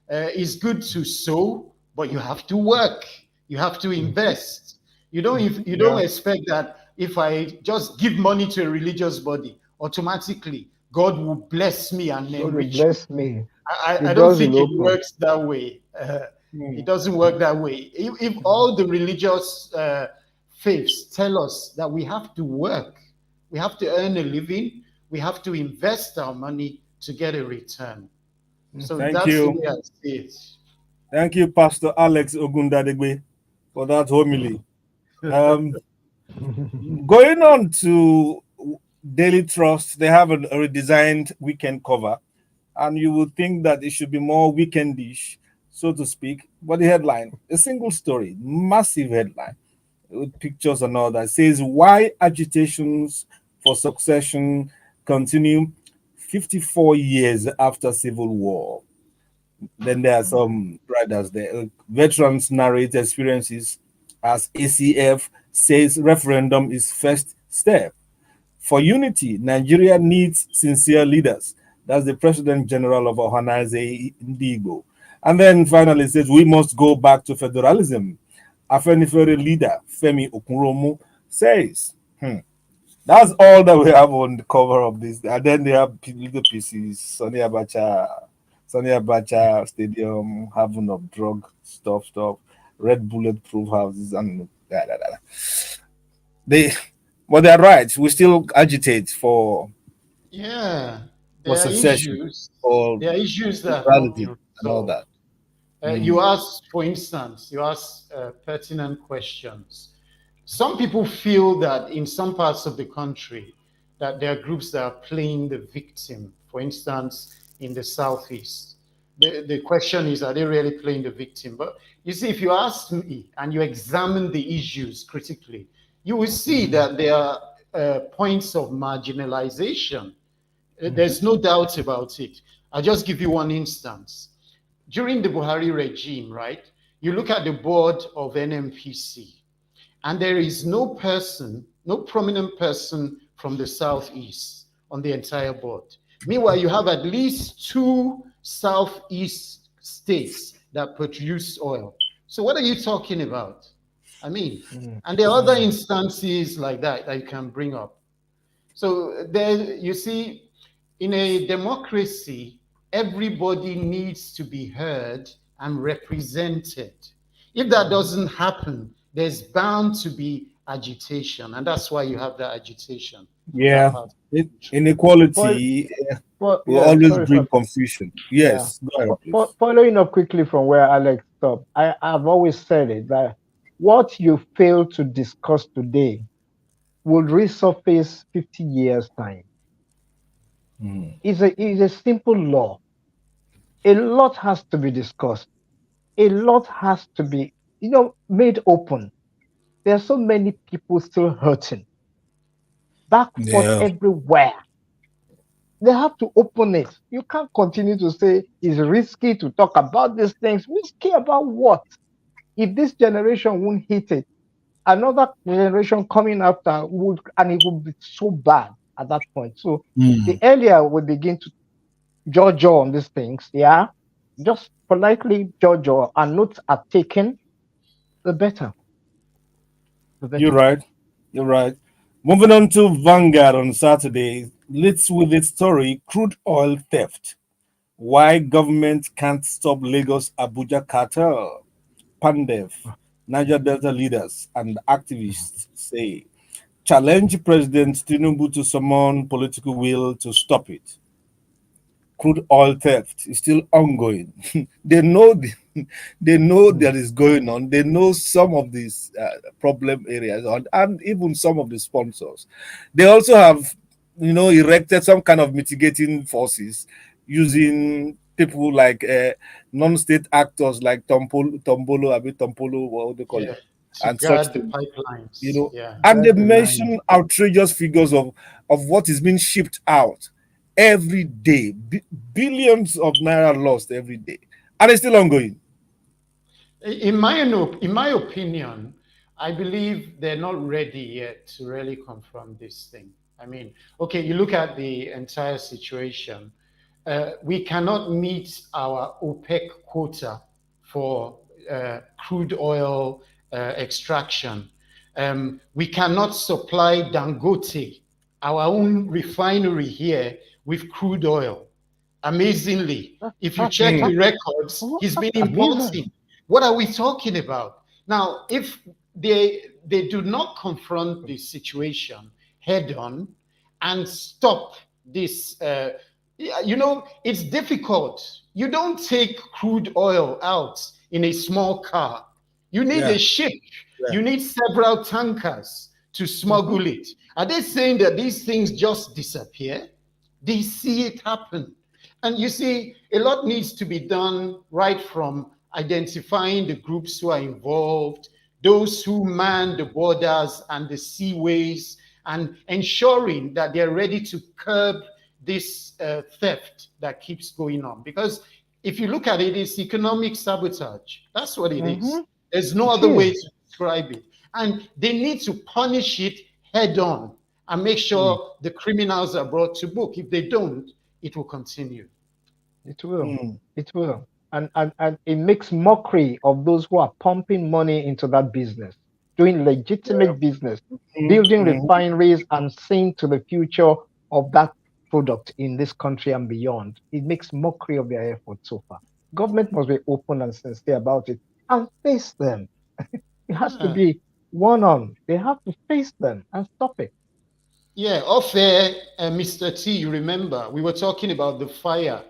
It's good to sow, but you have to work. You have to Mhm. invest. You don't yeah. expect that if I just give money to a religious body, automatically God will bless me and God will enrich me. bless me. The I don't doors think will it open. works that way. It Mm. doesn't work that way. If all the religious faiths tell us that we have to work, we have to earn a living, we have to invest our money to get a return. So Mhm. Thank that's the you. way I see it. Thank you, Pastor Alex Ogundadegbe, for that homily. Um, Going on to Daily Trust, they have a redesigned weekend cover, and you would think that it should be more weekendish, so to speak. But the headline, a single story, massive headline with pictures and all that, says why agitations for succession continue 54 years after civil war. Then there are some brothers there. Veterans narrate experiences as ACF says referendum is first step. For unity, Nigeria needs sincere leaders. That's the President General of Ohanaeze Ndigbo. And then finally it says we must go back to federalism. Afenifere leader Femi Okuromu says. That's all that we have on the cover of this. And then they have little pieces, Sonny Abacha Stadium, having of drug stuff, red bulletproof houses, and da, da, da, da. They, but they're right. We still agitate Yeah, for there are secession, issues. for There are issues that have not neutrality, been and all resolved. that. Mm. You ask, for instance, you ask pertinent questions. Some people feel that in some parts of the country that there are groups that are playing the victim. For instance, in the southeast, the question is, are they really playing the victim? But you see, if you ask me and you examine the issues critically, you will see that there are points of marginalization. There's no doubt about it. I'll just give you one instance. During the Buhari regime, right, you look at the board of NMPC, and there is no person, no prominent person from the Southeast on the entire board. Meanwhile, you have at least two Southeast states that produce oil. So what are you talking about? I mean, and there are other instances like that that you can bring up. So there, you see, in a democracy, everybody needs to be heard and represented. If that doesn't happen, there's bound to be agitation, and that's why you have that agitation in that Yeah, part of the country. Fol- inequality will yeah, always sorry bring for confusion. yeah. Yes, go ahead, please. Following up quickly from where Alex stopped, I've always said it that what you fail to discuss today will resurface 50 years time. Mm. It's a simple law. A lot has to be discussed. A lot has to be, made open. There are so many people still hurting, backford Yeah. everywhere. They have to open it. You can't continue to say it's risky to talk about these things. Risky about what? If this generation won't hit it, another generation coming after would, and it would be so bad at that point. So the Mm. earlier we begin to judge on these things, yeah, just politely judge and notes are taken, the better. The You're better. right. You're right. Moving on to Vanguard on Saturday, leads with its story crude oil theft. Why government can't stop Lagos Abuja cartel. Pandev, Niger Delta leaders and activists say challenge President Tinubu to summon political will to stop it. Crude oil theft is still ongoing. they know they know Mm. that is going on. They know some of these problem areas and even some of the sponsors. They also have, erected some kind of mitigating forces using people like non-state actors like Tombolo, what they call it, Yeah, to and such guard the things you pipelines. know, Yeah. and they Got the line. mention outrageous figures of what is being shipped out every day, billions of naira lost every day, and it's still ongoing. In my opinion, I believe they're not ready yet to really confront this thing. I mean, okay, you look at the entire situation. We cannot meet our OPEC quota for crude oil extraction. We cannot supply Dangote, our own refinery here, with crude oil. Amazingly, if you That's check Mm. the records, he's been that's amazing. importing. What are we talking about? Now, if they do not confront the situation head on and stop this, it's difficult. You don't take crude oil out in a small car. You need Yeah, a ship. yeah. You need several tankers to Mhm. smuggle it. Are they saying that these things just disappear? They see it happen. And you see, a lot needs to be done right from identifying the groups who are involved, those who man the borders and the seaways, and ensuring that they're ready to curb this theft that keeps going on. Because if you look at it, it's economic sabotage. That's what it is. Mhm. There's no It other way is. to prescribe it. And they need to punish it head on and make sure the criminals are brought to book. If they don't, it will continue. It will. Mm. It will. And it makes mockery of those who are pumping money into that business, doing Yeah. legitimate business, Mm, building mm, refineries and seeing to the future of that product in this country and beyond. It makes mockery of their efforts so far. Government must be open and sincere about it and face them. It has to Yeah. be one on. They have to face them and stop it. Yeah, off air, Mr. T, you remember we were talking about the fire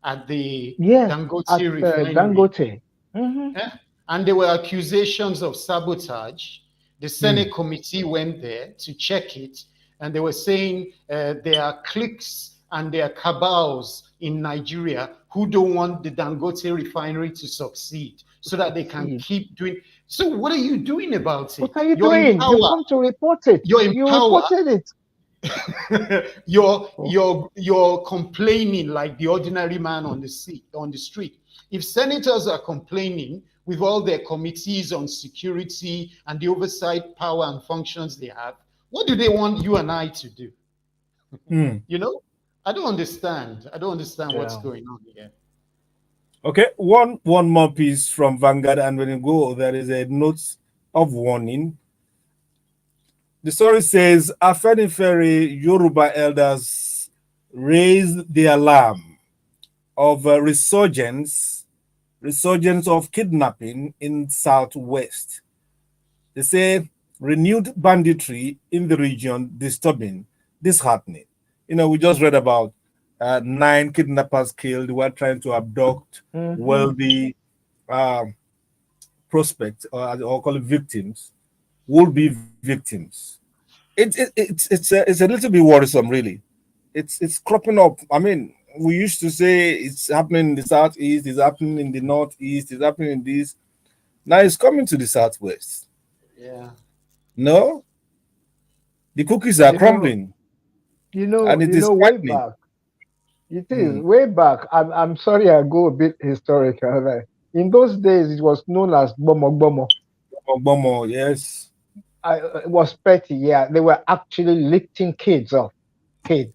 at the Yes, at Dangote refinery. Dangote. Hmm. Eh? And there were accusations of sabotage. The Senate mm. committee went there to check it, and they were saying there are cliques and there are cabals in Nigeria who don't want the Dangote refinery to succeed so that they can Succeed. keep doing. So, what are you doing about What it? are you You're in doing? You power. come to report it. You're in You power. reported it. you're Oh, you're you're complaining like the ordinary man on the street. If senators are complaining with all their committees on security and the oversight power and functions they have, what do they want you and I to do? Mm. You know, I don't understand what's yeah. going on here. Okay, one more piece from Vanguard, and when you go, there is a note of warning. The story says Afenifere Yoruba elders raised the alarm of a resurgence of kidnapping in southwest. They say renewed banditry in the region disturbing, disheartening. We just read about 9 kidnappers killed who were trying to abduct Hmm. wealthy uh, prospects, or call it victims, will be victims. It's a little bit worrisome, really. It's cropping up. I mean, we used to say it's happening in the southeast, it's happening in the northeast, it's happening in this. Now it's coming to the southwest. Yeah. No, the cookies are You know, crumbling, you know, and it you is know, way frightening. back. It is Mm. way back. I'm sorry, I go a bit historical. Right? In those days, it was known as bomo bomo. Ogbomo, yes. It was petty. Yeah, they were actually lifting kids off, kids.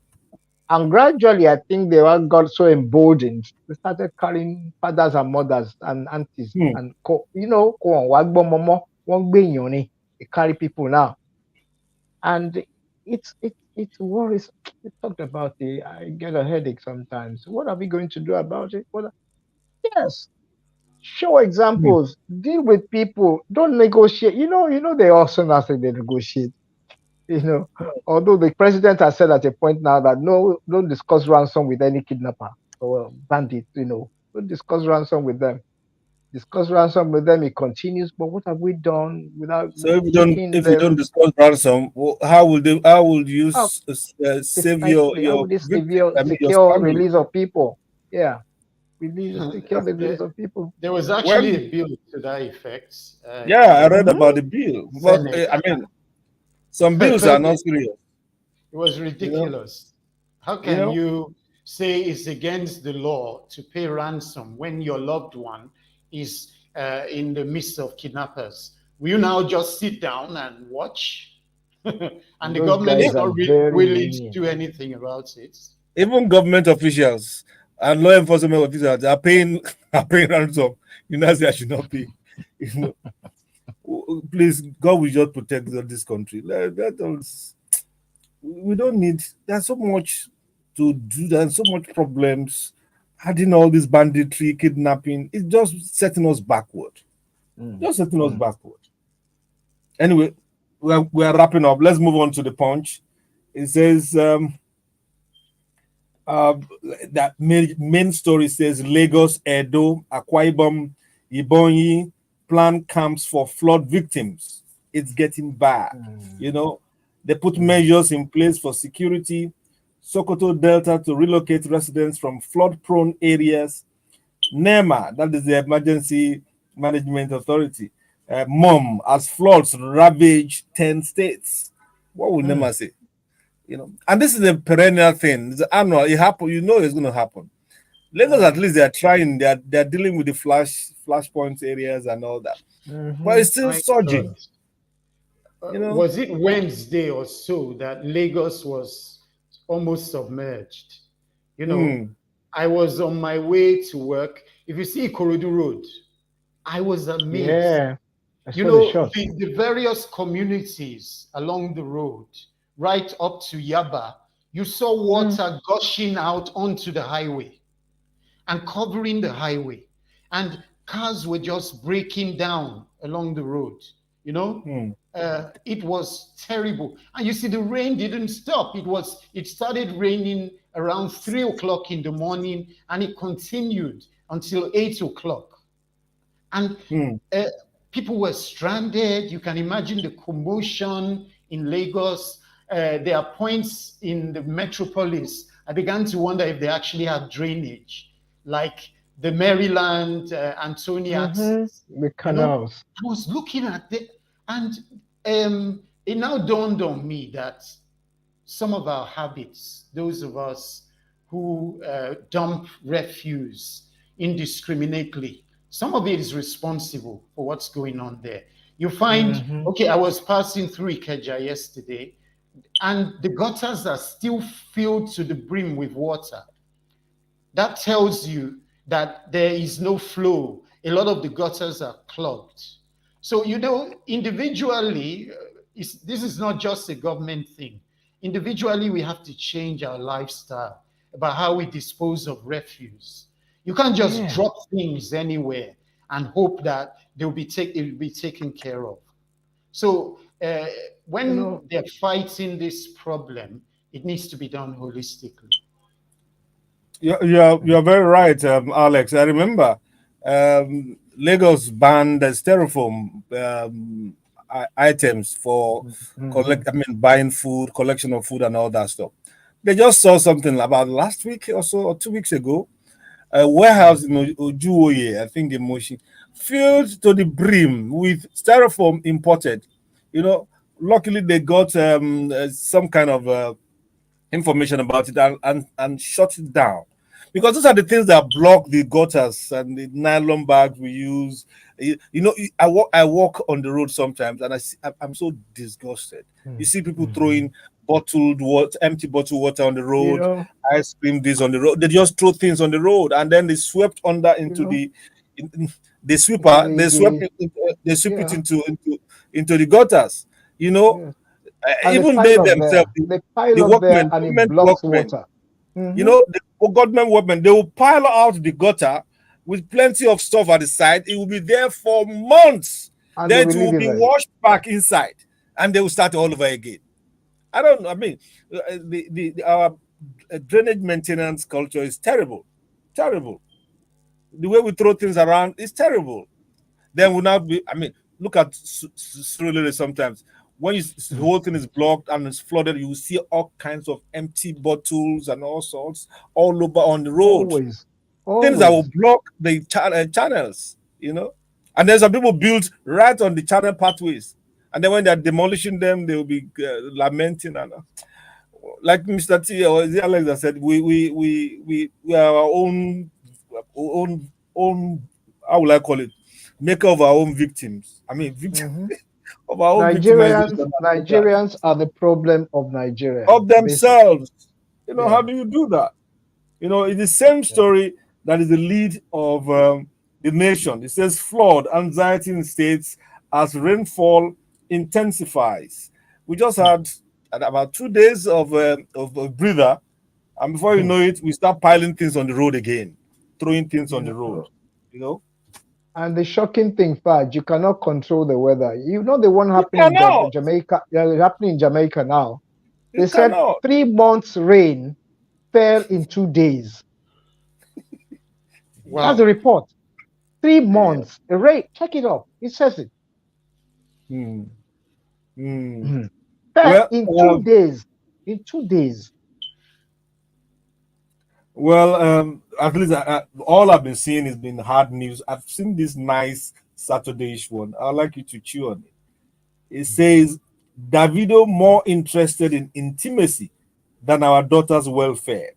And gradually, I think they all got so emboldened. They started carrying fathers and mothers and aunties Hmm. and go on, wagbo momo, one yoni. They carry people now, and it's worries. We talked about it. I get a headache sometimes. What are we going to do about it? Yes, show Hmm. examples. Deal with people. Don't negotiate. They also now say they negotiate. You know, although the president has said at a point now that no, don't discuss ransom with any kidnapper or bandit. Don't discuss ransom with them. Discuss ransom with them. It continues. But what have we done without So if you don't taking if you them? don't discuss ransom, how will you Oh, save your precisely. How your would this victim? I mean your secure family? release of people? Yeah, secure the there, release of people. there was Well, actually a bill to that effect yeah, in I the read about the Hmm. bill, but Senate. I mean some I bills are felt not it serious. was You know, ridiculous. How you can know. you say it's against the law to pay ransom when your loved one is in the midst of kidnappers? Will you now just sit down and watch? And the Those government If, is guys are not very willing to mean. do anything about it. even government officials and law enforcement officials are paying are paying ransom. Say I should not pay. You know, please, God will just protect this country. Let us. We don't need. There's so much to do. There's so much problems. Adding all this banditry, kidnapping, it's just setting us backward. Mm, Just setting us mm, backward. Anyway, we're wrapping up. Let's move on to the punch. It says uh, that main story says Lagos, Edo, Akwa Ibom, Ibonyi plan camps for flood victims. It's getting bad. mm, You know, they put mm, measures in place for security. Sokoto Delta to relocate residents from flood-prone areas. NEMA, that is the Emergency Management Authority, MOM, as floods ravage 10 states. What will mm. NEMA say? And this is a perennial thing. It's annual. It happen. It's going to happen. Lagos, at Yeah. least they are trying. They are dealing with the flash flashpoint areas and all that. But Mm-hmm. it's still My surging, God. you know. Was it Wednesday or so that Lagos was almost submerged? You know, Hmm. I was on my way to work. If you see Ikorodu Road, I was amazed. Yeah, I You saw the know, shots. the various communities along the road, right up to Yaba, you saw Mm, water gushing out onto the highway and covering the highway. And cars were just breaking down along the road. You know, Hmm. it was terrible. And you see, the rain didn't stop. It started raining around 3 o'clock in the morning, and it continued until 8 o'clock. And Hmm. uh, people were stranded. You can imagine the commotion in Lagos. There are points in the metropolis. I began to wonder if they actually have drainage, like the Maryland Antonia axis. mm-hmm. The You know, canals. I was looking at it, and it now dawned on me that some of our habits, those of us who dump refuse indiscriminately, some of it is responsible for what's going on there. You find, Mm-hmm. okay, I was passing through Ikeja yesterday, and the gutters are still filled to the brim with water. That tells you that there is no flow. A lot of the gutters are clogged. So, you know, individually, this is not just a government thing. Individually, we have to change our lifestyle about how we dispose of refuse. You can't just Yeah, drop things anywhere and hope that it will be taken care of. So, you when know, they're fighting this problem, it needs to be done holistically. You're very right, Alex. I remember Lagos banned the styrofoam items for mm-hmm. buying food, collection of food, and all that stuff. They just saw something about last week or so, or 2 weeks ago. A warehouse in Ojuoye, I think in Moshi, filled to the brim with styrofoam imported. You know, luckily they got some kind of information about it and shut it down, because those are the things that block the gutters and the nylon bags we use. I walk on the road sometimes and I'm so disgusted. You see people Mm-hmm. throwing bottled water, empty bottled water on the You road, know, ice cream this on the road. They just throw things on the road and then they swept under you into know, the into sweeper. the They swept the it, they sweep it yeah, into the gutters. You know, yeah, and they even they pile up there. themselves, They the pile up there, workmen, and it government blocks workmen, water. Mm-hmm. the government workmen, they will pile out the gutter with plenty of stuff at the side. It will be there for months. And they Then it will will leave it be there. washed back inside, and they will start all over again. I don't know. I mean, our drainage maintenance culture is terrible, terrible. The way we throw things around is terrible. Then will now be. I mean, look at Surulere sometimes. When the whole thing is blocked and it's flooded, you will see all kinds of empty bottles and all sorts all over on the road. Always, Things that will always. block the channels, And then some people build right on the channel pathways. And then when they're demolishing them, they will be lamenting. And like Mr. T or the Alex that said, we are our own, how will I call it? Maker of our own victims. I mean, victim Mm-hmm. of our own victimization Nigerians, and all that. Nigerians are the problem of Nigeria, Of basically. themselves. How Yeah. do you do that? It's the same Yeah. story that is the lead of the nation. It says flood, anxiety in states as rainfall intensifies. We just had about 2 days of a breather, and before you Hmm. know it, we start piling things on the road again, throwing things on You the road. know, You know, and the shocking thing, Faj, you cannot control the weather. You know the one you happening in cannot, Jamaica, happening in Jamaica now. you They said cannot. 3 months rain fell in 2 days. That's the Wow. report. Three Yeah. months. The rate, check it up. It says it. Hmm. Hmm. Mhm. Fell Well, in 2 days. In 2 days. At least all I've been seeing has been hard news. I've seen this nice Saturdayish one. I'd like you to chew on it. It says, Davido more interested in intimacy than our daughter's welfare.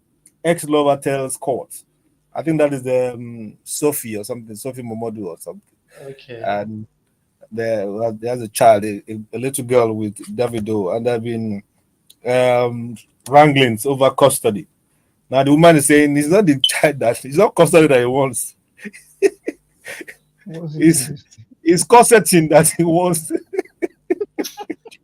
Ex-lover tells court. I think that is the Sophie or something, Sophie Momodu or something. Okay. And there's a child, a little girl with Davido, and they've been wranglings over custody. Now the woman is saying it's not the child it's not custody that he wants. What's it in It's this thing? it's corseting that he wants.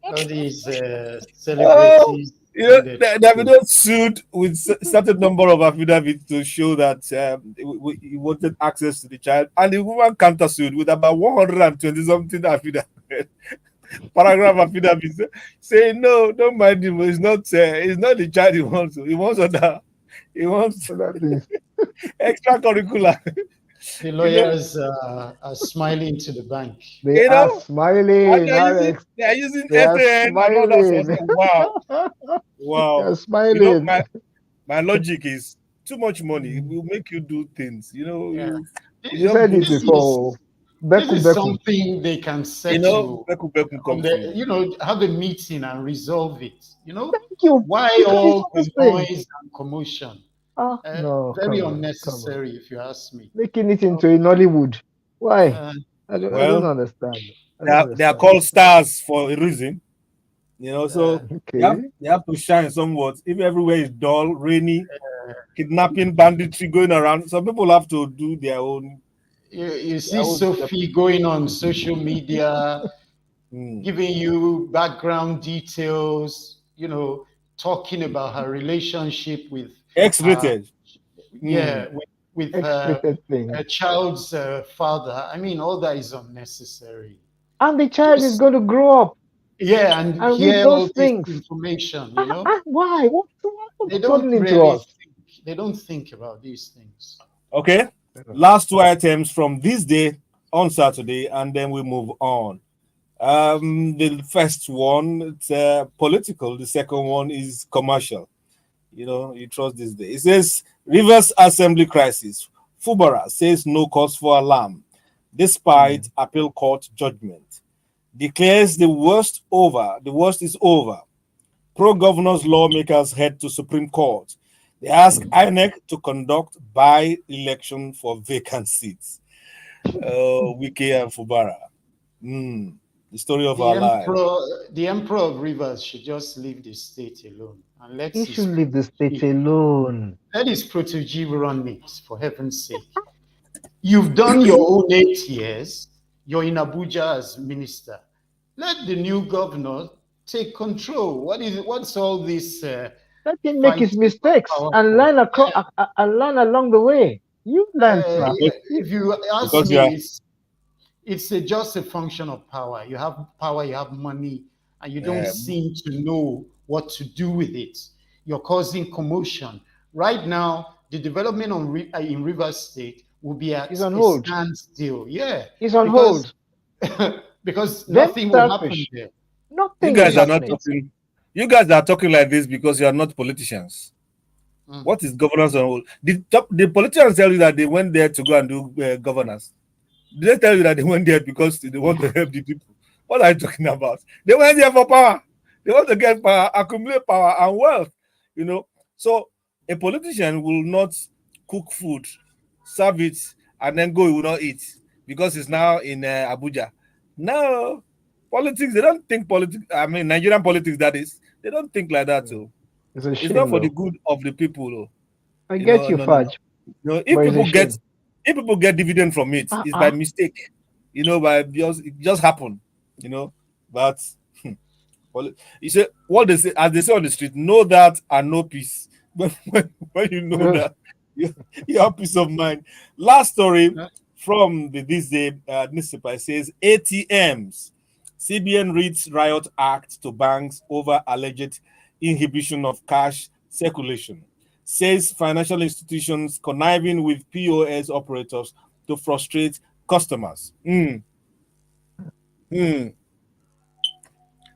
All these Oh, celebrities you know, and the Davido sued with certain number of affidavits to show that he wanted access to the child, and the woman countersued with about 120 something affidavit, paragraph affidavits saying no, don't mind him. It's not the child he wants. He wants other. He wants So that is, extracurricular. the You know, lawyers are smiling to the bank. they you are know, and smiling, Alex. they are using They are SAN and all that sort smiling. of wow, They wow. are You know, smiling. my logic is too much money. It Mm. will make you do things. Yeah. You You just said do it This things. is before. this Beku is beku. something they can You know, settle Beku Beku on comes the, in. have a meeting and resolve it. Thank you. Why Because it's all all the the same. noise and commotion? Oh no, Very come on, come on. unnecessary, if you ask me. Making it Uh, into a Nollywood. Why? uh, I don't Well, understand. I don't they are understand. called stars for a reason. uh, So Okay. they have to shine somewhat. If everywhere is dull, rainy, kidnapping, banditry going around, some people have to do you their see own step. Sophie going on social media, Hmm. giving you background details, talking about her relationship with her, X-rated. Hmm. yeah, with X-rated things. her child's father. I mean, all that is unnecessary. And the child is Just, going to grow up yeah, and and read hear all those this things. information, Why? What's they don't flooding into really us? think, they don't think about these things. Okay. Last two items from this day on Saturday, and then we move on. The first one it's political. The second one is commercial. You trust this day. It says Rivers Assembly crisis. Fubara says no cause for alarm, despite Mm. appeal court judgment. Declares the worst over. The worst is over. Pro-governors lawmakers head to Supreme Court. They ask INEC to conduct by-election for vacant seats. Wike and Fubara. Hmm. The story of The our life. emperor, the emperor of rivers should just leave the state alone and He should leave the state protege, alone. let his protege run it, for heaven's sake. You've done your own 8 years. You're in Abuja as minister. Let the new governor take control. What's all this Let him make his fighting for mistakes power and for? learn across and learn along the way. You learn, sir. Because, If you ask because you are me, it's just a function of power. You have power, you have money, and you don't um, seem to know what to do with it. You're causing commotion. Right now, the development in Rivers State will be He's at on a hold. standstill. Yeah, He's on because hold. because Very nothing will happen selfish. there. you Nothing is guys are not happening. talking. You guys are talking like this because you are not politicians. Mm. What is governance on hold? The politicians tell you that they went there to go and do governance? Did they tell you that they went there because they want to help the people? What are you talking about? They went there for power. They want to get power, accumulate power and wealth. You know, so a politician will not cook food, serve it, and then go. He will not eat because it's now in Abuja. No, politics. They don't think politics. I mean, Nigerian politics. That is, they don't think like that. Mm. So It's a it's not shame, for the though. good of the people. Oh. I get you, No, no, no. Fudge, If but it's a people get shame. dividend from it, it's by Uh-uh. mistake. By just it just happened. But well, you say what they say as they say on the street, know that and no peace. When you know that, you, you have peace of mind. Last story Uh, from the this day newspaper says ATMs. CBN reads riot act to banks over alleged inhibition of cash circulation. Says financial institutions conniving with POS operators to frustrate customers. Hmm.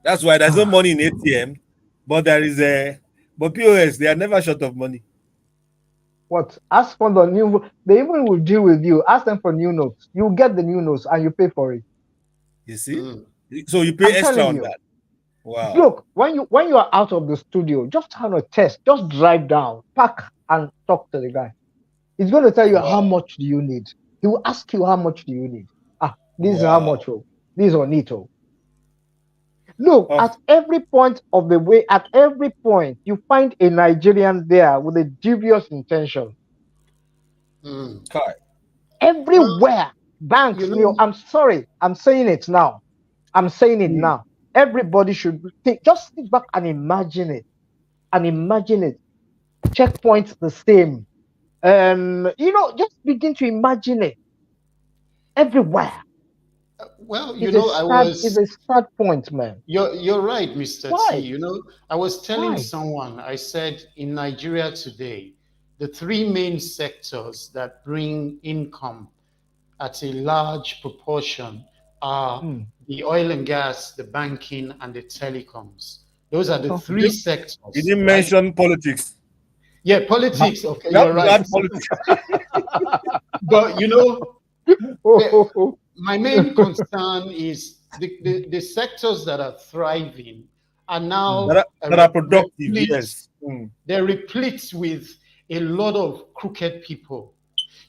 That's why there's no money in ATM, but there is a but POS, they are never short of money. What? Ask for the new. They even will deal with you. Ask them for new notes. You get the new notes and you pay for it. You see? mm. So you pay I'm extra telling on you. that. Wow. Look, when you are out of the studio, just kind of test. Just drive down, park, and talk to the guy. He's going to tell you how Wow. much do you need. He will ask you how much do you need. Ah, this is how Wow. much. Oh, this is on it. Oh. Look, Oh, at every point of the way, at every point, you find a Nigerian there with a dubious intention. Mm. Kai. Well, Everywhere, you banks, know, I'm sorry, I'm saying it now. I'm saying it Mm. now. Everybody should think, just sit back and imagine it. And imagine it. Checkpoints the same. Just begin to imagine it everywhere. you know, I It's was. a sad point, man. You're right, Mr. T. Why? You know, I was telling Why? someone, I said in Nigeria today, the three main sectors that bring income at a large proportion are Hmm. the oil and gas, the banking, and the telecoms. Those are the Oh, You three didn't, you sectors, didn't right? mention politics. Yeah, ah, politics. Okay, You have you're to right. add politics. But you know, oh, the, oh, oh. my main concern is the sectors that are thriving are Hmm. now That are productive, replete. yes. Mm. They're replete with a lot of crooked people.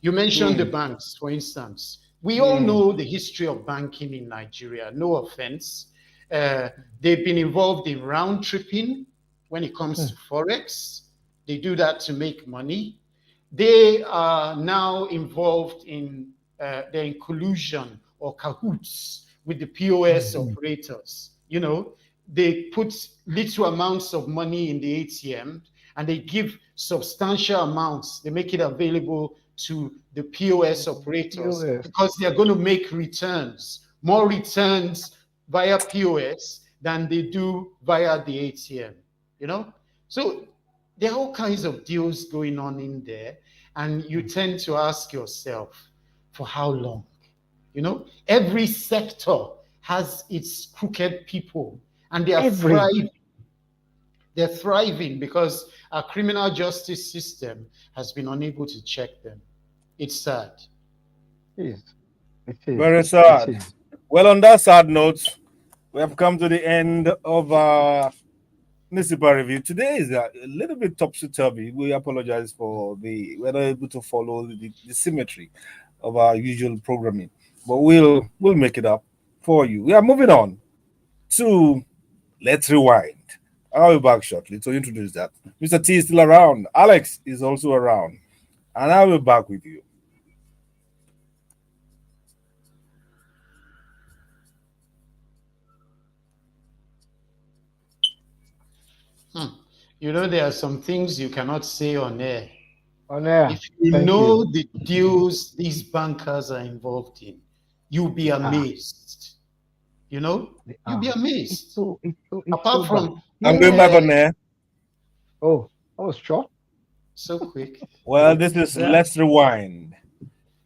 You mentioned the Mm. banks, for instance. We all Mm. know the history of banking in Nigeria. No offense. Uh, they've been involved in round tripping when it comes Hmm. to forex. They do that to make money. They are now involved in they're in collusion or cahoots with the POS Hmm. operators. You know, they put little amounts of money in the ATM and they give substantial amounts. They make it available to the POS operators POS. because they're going to make returns, more returns via POS than they do via the ATM. You know, so there are all kinds of deals going on in there, and you tend to ask yourself, for how long? You know, every sector has its crooked people, and they are Every. thriving. They're thriving because our criminal justice system has been unable to check them. It's sad. It is. It is. Very It sad. is. Well, on that sad note, we have come to the end of our newspaper review. Today is a little bit topsy turvy. We apologize for we're not able to follow the symmetry of our usual programming, but we'll make it up for you. We are moving on to Let's Rewind. I'll be back shortly to introduce that. Mr. T is still around. Alex is also around, and I'll be back with you. Hmm. You know, there are some things you cannot say on air. On air. If you Thank you. know the deals these bankers are involved in, you'll be They are. amazed. You know, They you'll be are. amazed. It's so Apart bad. from I'm going Yeah. back on there. Oh, that was short. so quick. Well, this is Yeah. Let's Rewind.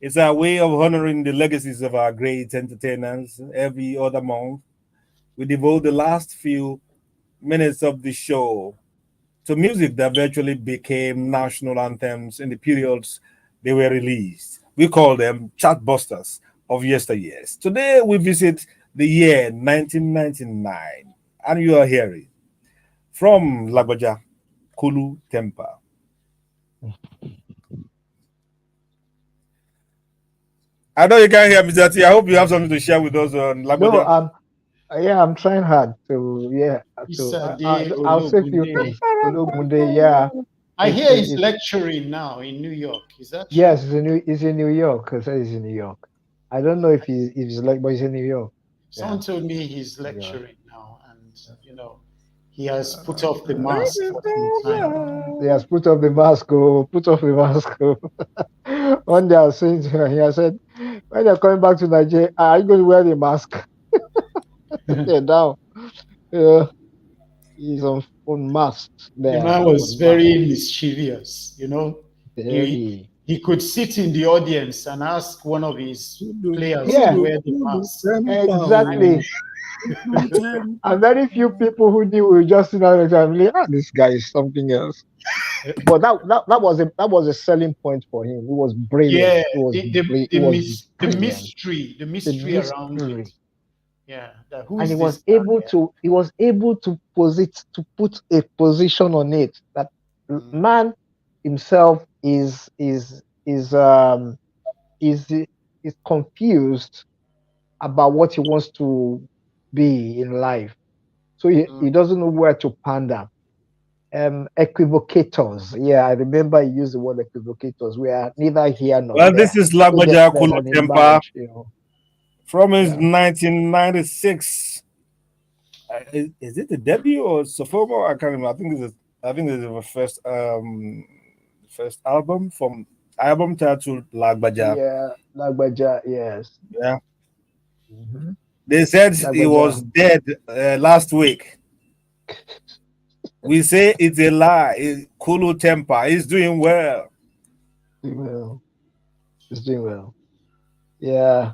It's our way of honoring the legacies of our great entertainers every other month. We devote the last few minutes of the show to music that virtually became national anthems in the periods they were released. We call them chartbusters of yesteryears. Today we visit the year 1999, and you are hearing from Lagbaja, Kulu Tempa. I know you can't hear me, Zati. I hope you have something to share with us on No, Lagbaja. yeah, I'm trying hard to, yeah, Isade I'll save you Ologunde. from Ologunde. Yeah, I hear he's it's lecturing now in New York. Is that true? yes, it's in New York. I said it's in New York. I don't know if he's like, but he's in New York. Someone Yeah, told me he's New York. lecturing now, and he has put off the mask for some time. He has put off the mask. Oh, put off the mask. Oh. One day I was saying to him, he said, when you're coming back to Nigeria, are you going to wear the mask? Yeah, now, yeah, he's on masked The there, man was on mask. very mischievous. He Very. he could sit in the audience and ask one of his players to Yeah, wear the mask. exactly. And very few people who knew were just in our family. Ah, this guy is something else. But that was a selling point for him. It was brilliant. Yeah, It was brilliant. the The mystery around mystery, it. Yeah, that and who's this guy? he was able to put a position on it that Mm, man himself is is um is confused about what he wants to be in life. So he doesn't know where to pander. Equivocators. Yeah, I remember he used the word equivocators. We are neither here nor Well, this there. is So Lagbaja there's Kulu an Temper imbalance, you know. from his Yeah. 1996. Is it the debut or sophomore? I can't remember. I think it's the first album from album titled Lagbaja. Yeah, Lagbaja, yes. Yeah, Mm-hmm. they said he was Lagbaja. dead last week. We say it's a lie. Kulu Temper. He's doing well. Doing well. He's doing well. Yeah.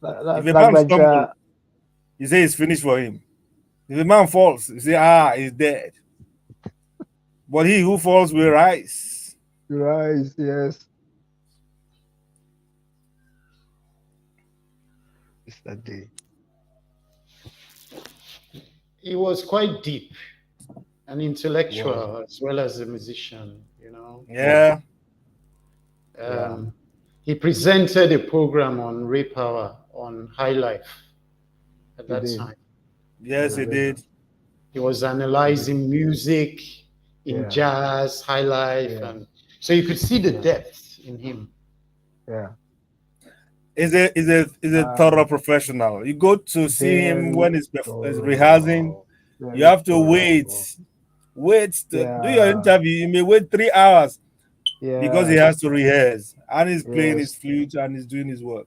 If a man stumbles, Lagbaja, you say it's finished for him. If a man falls, you say, he's dead. But he who falls will rise. rise, yes. It's that day. He was quite deep and Was. intellectual as well as a musician, Yeah. Yeah. Yeah. Um, he presented a program on Ray Power on High Life at He that did. time. I Yes, he remember. did. He was He did. analyzing music in Yeah. jazz, high life, Yes. and so you could see the Yeah. depth in him. Yeah. Is a thorough Um, professional. You go to see him when very he's rehearsing. thorough. You Very have to wait, thorough. to do your Yeah. interview. You may wait 3 hours because he Yes. has to rehearse, and he's playing his Yes. flute and he's doing his work.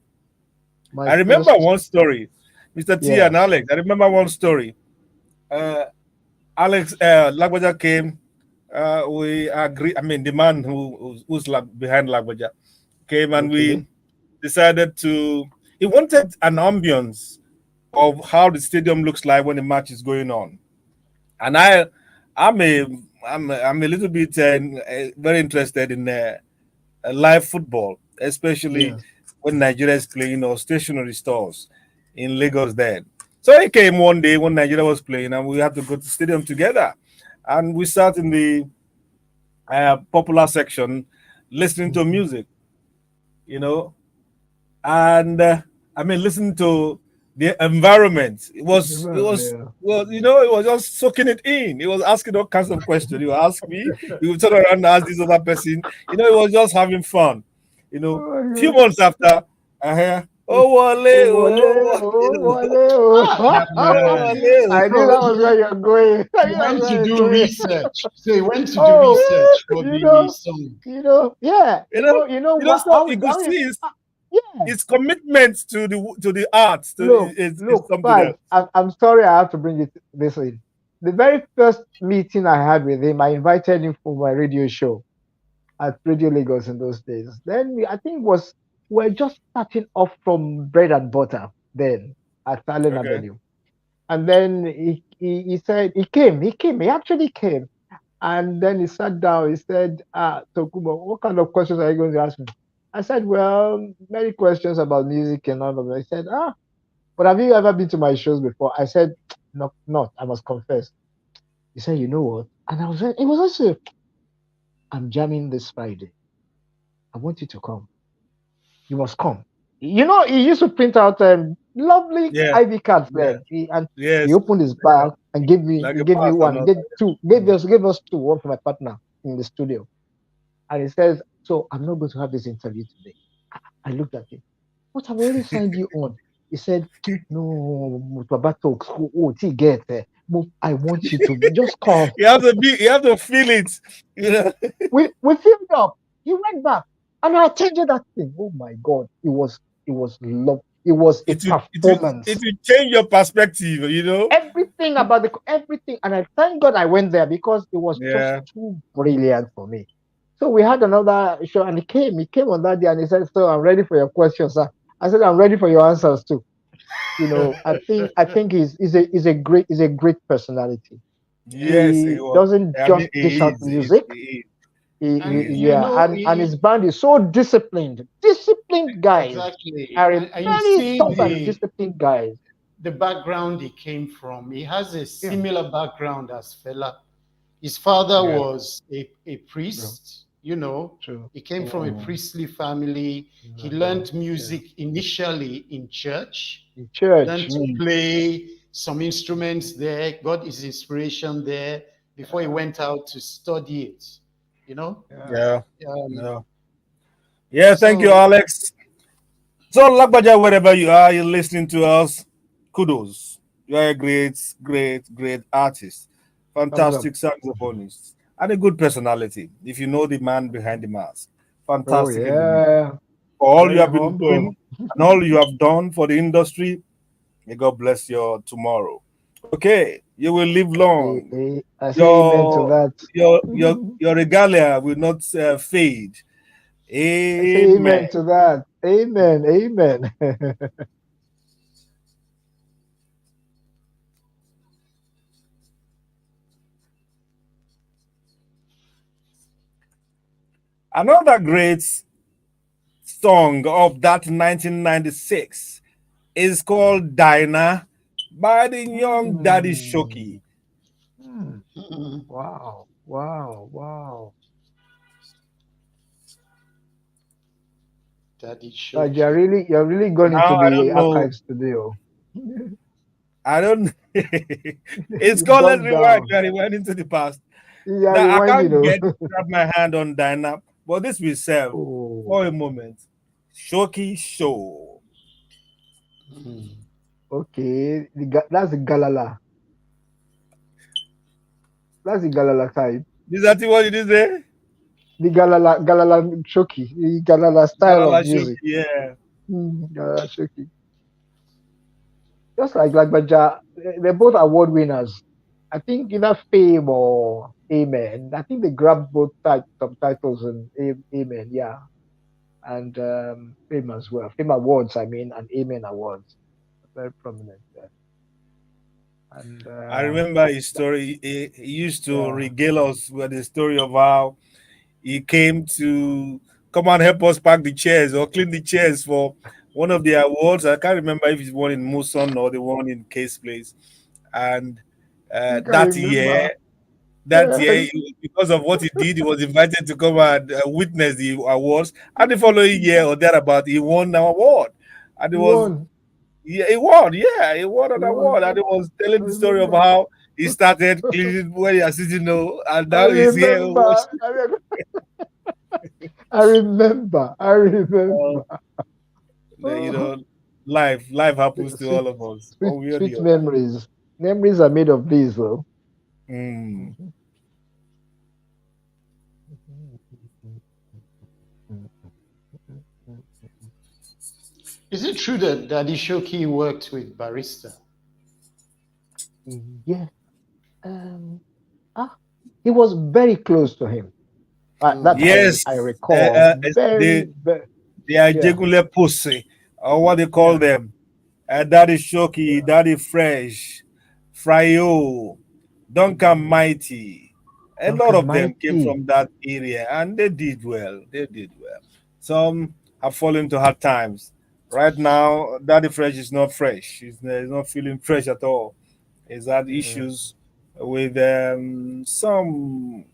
My I remember first. one story, Mr. T and Yes. Alex. I remember one story. Uh, Alex Lagbaja came. We agree. I mean, the man who's behind Lagbaja came, and Okay. we decided to. He wanted an ambience of how the stadium looks like when the match is going on, and I'm a, I'm a little bit very interested in live football, especially Yes. when Nigeria is playing or stationary stores in Lagos then. So he came one day when Nigeria was playing, and we had to go to the stadium together, and we sat in the popular section listening to Mhm. music, you know, and I mean, listen to the environment. Yeah. It was just soaking it in. He was asking all kinds of questions. He would ask me, he would turn around and ask this other person. It was just having fun. Oh Few my months after, I hear, God. oh Oh, Wale, Wale, oh, oh, Wale, oh Uh, Wale, I knew oh. that was where you're going. I he knew that's went to where you're do going. research. So he went to do Oh, research for you the know, song. yeah, what? So How? you could see Yeah. his commitment to the art is Look, something Bad. else. I'm sorry I have to bring this in. The very first meeting I had with him, I invited him for my radio show at Radio Lagos in those days. Then I think we're just starting off from bread and butter then at Allen Okay. Avenue. And then he said he actually came. And then he sat down, he said, Tokubo, what kind of questions are you going to ask me? I said, well, many questions about music and all of that. He said, but have you ever been to my shows before? I said, no, not, I must confess. He said, you know what? And it was also, I'm jamming this Friday. I want you to come. You must come. He used to print out lovely Yeah, ID cards yeah, then. He yes. opened his bag and gave me Like he a gave me past and one. He all gave two, that. gave us two, one for my partner in the studio. And he says, so I'm not going to have this interview today. I looked at him. But I've already signed you on. He said, no, Baba talks. Get I want you to just come. You have to feel it. You know, We filled up. He went back. And I attended that thing. Oh my God. It was love. It was a it performance. will change your perspective, you know. Everything about everything. And I thank God I went there because it was just Yeah. too brilliant for me. So we had another show and he came on that day and he said, so I'm ready for your questions, sir. I said, I'm ready for your answers too. I think he's a great personality. Yes, it He was. doesn't I mean, just dish out music. And Yeah, and his band is so disciplined guys. exactly, Are and you very see tough and disciplined guys. the background he came from. He has a Yeah, similar background as Fela. His father yeah, was a bro. priest, You know, True. he came from a Mm. priestly family. He Exactly. learned Yeah. music initially in church, In church. learned to play some instruments there, got his inspiration there before he Yeah. went out to study it. You know, Yeah. Yeah. um, Yeah. Yeah. Thank you, so Alex. So, Lagbaja, wherever you are, you're listening to us. Kudos. You are a great, great, great artist. Thumbs up. Fantastic saxophonist. And a good personality. If you know the man behind the mask. Oh Fantastic individual. yeah. For all you Very have been humble. doing and all you have done for the industry, may God bless your tomorrow. Okay. You will live long. I say amen to Your that. your regalia will not fade. I say amen Amen. to that. Amen. Amen. Another great song of that 1996 is called Dinah by the young Daddy Hmm. Shoki. Hmm. mm, Wow. Wow. Wow. Daddy Like Shoki. you're really going into Now I the don't know. archives today. Oh. I don't. It's You called Let's dug Rewind. down. We are rewinding to the past. You are Now I rewinding. can't Oh. get grab my hand on Dinah, but this will serve Oh. for a moment. Shoki Show. Mm. Okay. That's the Galala. That's the Galala type. Is that what it is there? The Galala Shoki. The Galala style Galala of Shoki, music. yeah. Galala Shoki. Just like Baja, they're both award winners. I think either Fame or Amen. I think they grabbed both subtitles and Amen, yeah, and Fame as well. Fame Awards, I mean, and Amen Awards, very prominent there. And I remember his story. He used to yeah, regale us with the story of how he came to come and help us pack the chairs or clean the chairs for one of the awards. I can't remember if it's one in Muson or the one in Case Place. And I think I that year, remember. Yeah, because of what he did, he was invited to come and witness the awards. And the following year or thereabout, he won an award. And it he was won. yeah, he won. Yeah, he won an He won. award, and he was telling I the story of remember. how he started cleaning when he was sitting, and I now he's here. remember. I remember. I Uh, remember. you know, life happens to Sweet, all of us, sweet, one way or the sweet other. memories. Memories are made of these, though. Mm. Mhm. Is it true that Daddy Shoki worked with Barista? Yeah. Um, ah, he was very close to him. That Mm. I Yes, recall. they Very, very, they are yeah, Jegule Pussy, or what they call yeah. them. Daddy Shoki, Yeah. Daddy Fresh, Fryo, Duncan Mighty. A lot Duncan of them came Mighty. from that area and they did well. They did well. Some have fallen to hard times. Right now, Daddy Fresh is not fresh. He's not feeling fresh at all. He's had Yeah. issues with some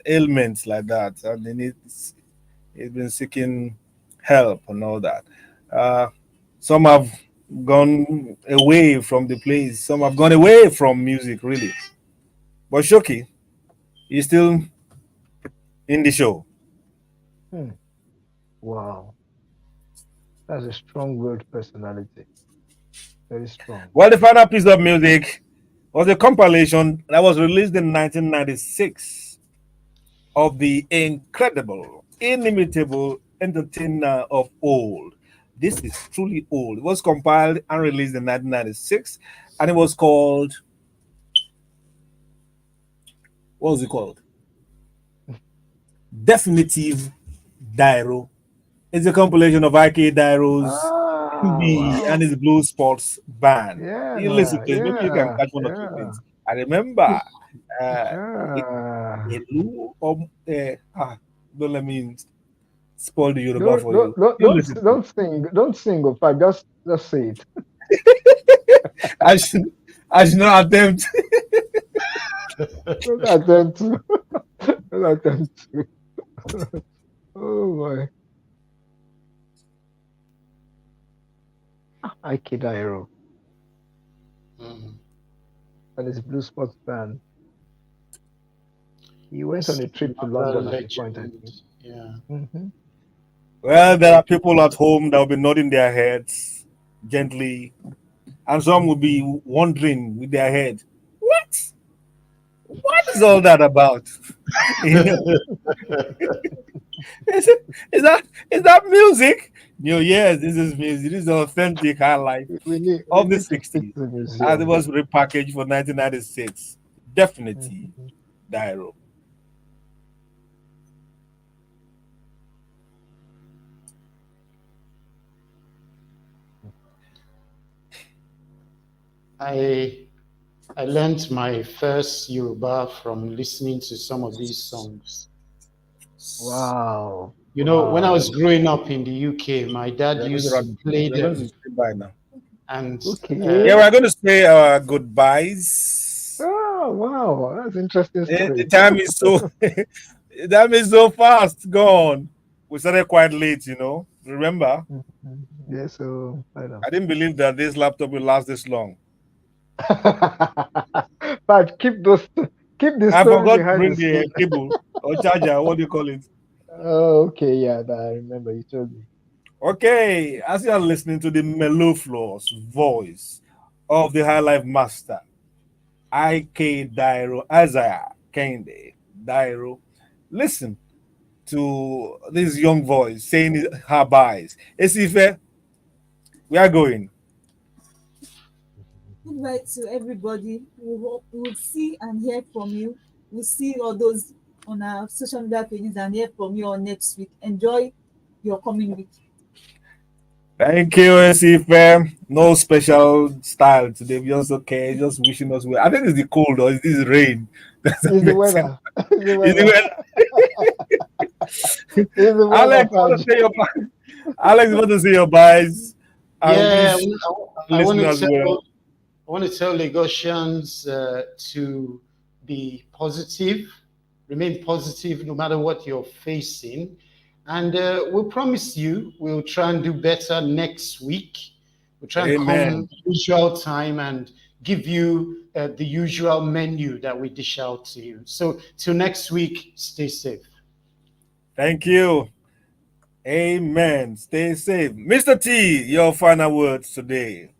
ailments like that. And he's been seeking help and all that. Uh, some have gone away from the place. Some have gone away from music, really. But Shoki is still in the show. Hmm. Wow. That's a strong-willed personality. Very strong. Well, the final piece of music was a compilation that was released in 1996 of the incredible, inimitable entertainer of old. This is truly old. It was compiled and released in 1996, and it was called, what was it called? Definitive Dairo. It's a compilation of IK Dairo's Ah, MB and wow. his Blue Sports band. You listen Yeah, to it, maybe you can yeah, catch one or two yeah, things. I remember uh, yeah. Elu, don't let me spoil the Yoruba Don't for don't you. don't You don't listen to it. don't sing. Don't sing, of fact, just say it. I should, I should not attempt. Don't attempt to. Don't attempt to. Oh boy. Ike Dairo Mm. and his Blue Sports band. He went on That's a trip to another London at a point, I legend. think. Yeah. Hmm. Well, there are people at home that will be nodding their heads gently, and some will be wondering with their head, what? What is all that about? You know, is, it, is that music? Yes, this is music. This is the authentic high life We of the need to speak 60s, to the as it museum. was repackaged for 1996. Definitely, Mhm. Dairo. I I learned my first Yoruba from listening to some of these songs. Wow. You know, when I was Wow. growing up in the UK, my dad We're going to used to run. play We're going to them, say bye now. and Yeah, Okay. we're going to say our goodbyes. Oh, wow. That's an interesting The story. time is so the time is so fast gone. We started quite late, you know. Remember, Mhm. Yeah, so I know. I didn't believe that this laptop will last this long. But keep the I story forgot to behind bring the the scene. cable or charger. What do you call it? Oh, okay, yeah, I remember you told me. Okay, as you are listening to the mellifluous voice of the High Life Master, IK Dairo Isaiah Kende Dairo, listen to this young voice saying her buys. Esife, we are going. Goodbye to everybody. We'll see and hear from you. We'll see all those on our social media pages and hear from you all next week. Enjoy your coming week. Thank you, Esife. No special style today. We just okay, just wishing us well. I think it's the cold or is this rain? That It's the makes it. weather. It's the Is weather. it It's the weather, Alex, want Fudge. to say your Alex, want to say your buys and yeah, wish I want to listeners well. I want to tell Lagosians to be positive, remain positive no matter what you're facing. And we'll promise you we'll try and do better next week. We'll try and Amen. come usual time and give you the usual menu that we dish out to you. So till next week, stay safe. Thank you. Amen. Stay safe. Mr. T, your final words today.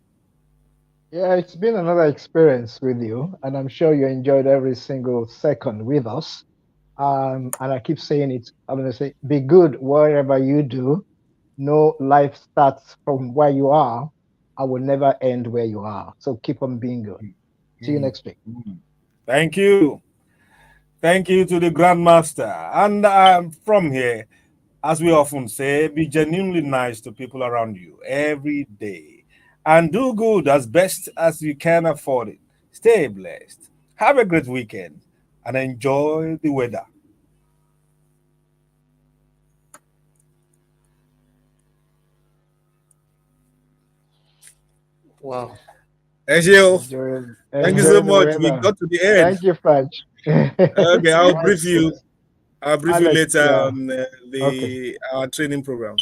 Yeah, it's been another experience with you, and I'm sure you enjoyed every single second with us. And I keep saying it, I'm going to say, be good wherever you do. No, life starts from where you are. I will never end where you are. So keep on being good. See you Mm, next week. mm. Thank you. Thank you to the Grandmaster. And from here, as we often say, be genuinely nice to people around you every day and do good as best as you can afford it. Stay blessed. Have a great weekend and enjoy the weather. Wow. Thank you. Enjoy, Thank you so enjoy the much. We weather. got to the end. Thank you, Fudge. Okay, I'll brief Nice. you. I'll brief you Alex, later yeah. on Okay. the our training program.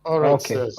All right, Okay. sirs.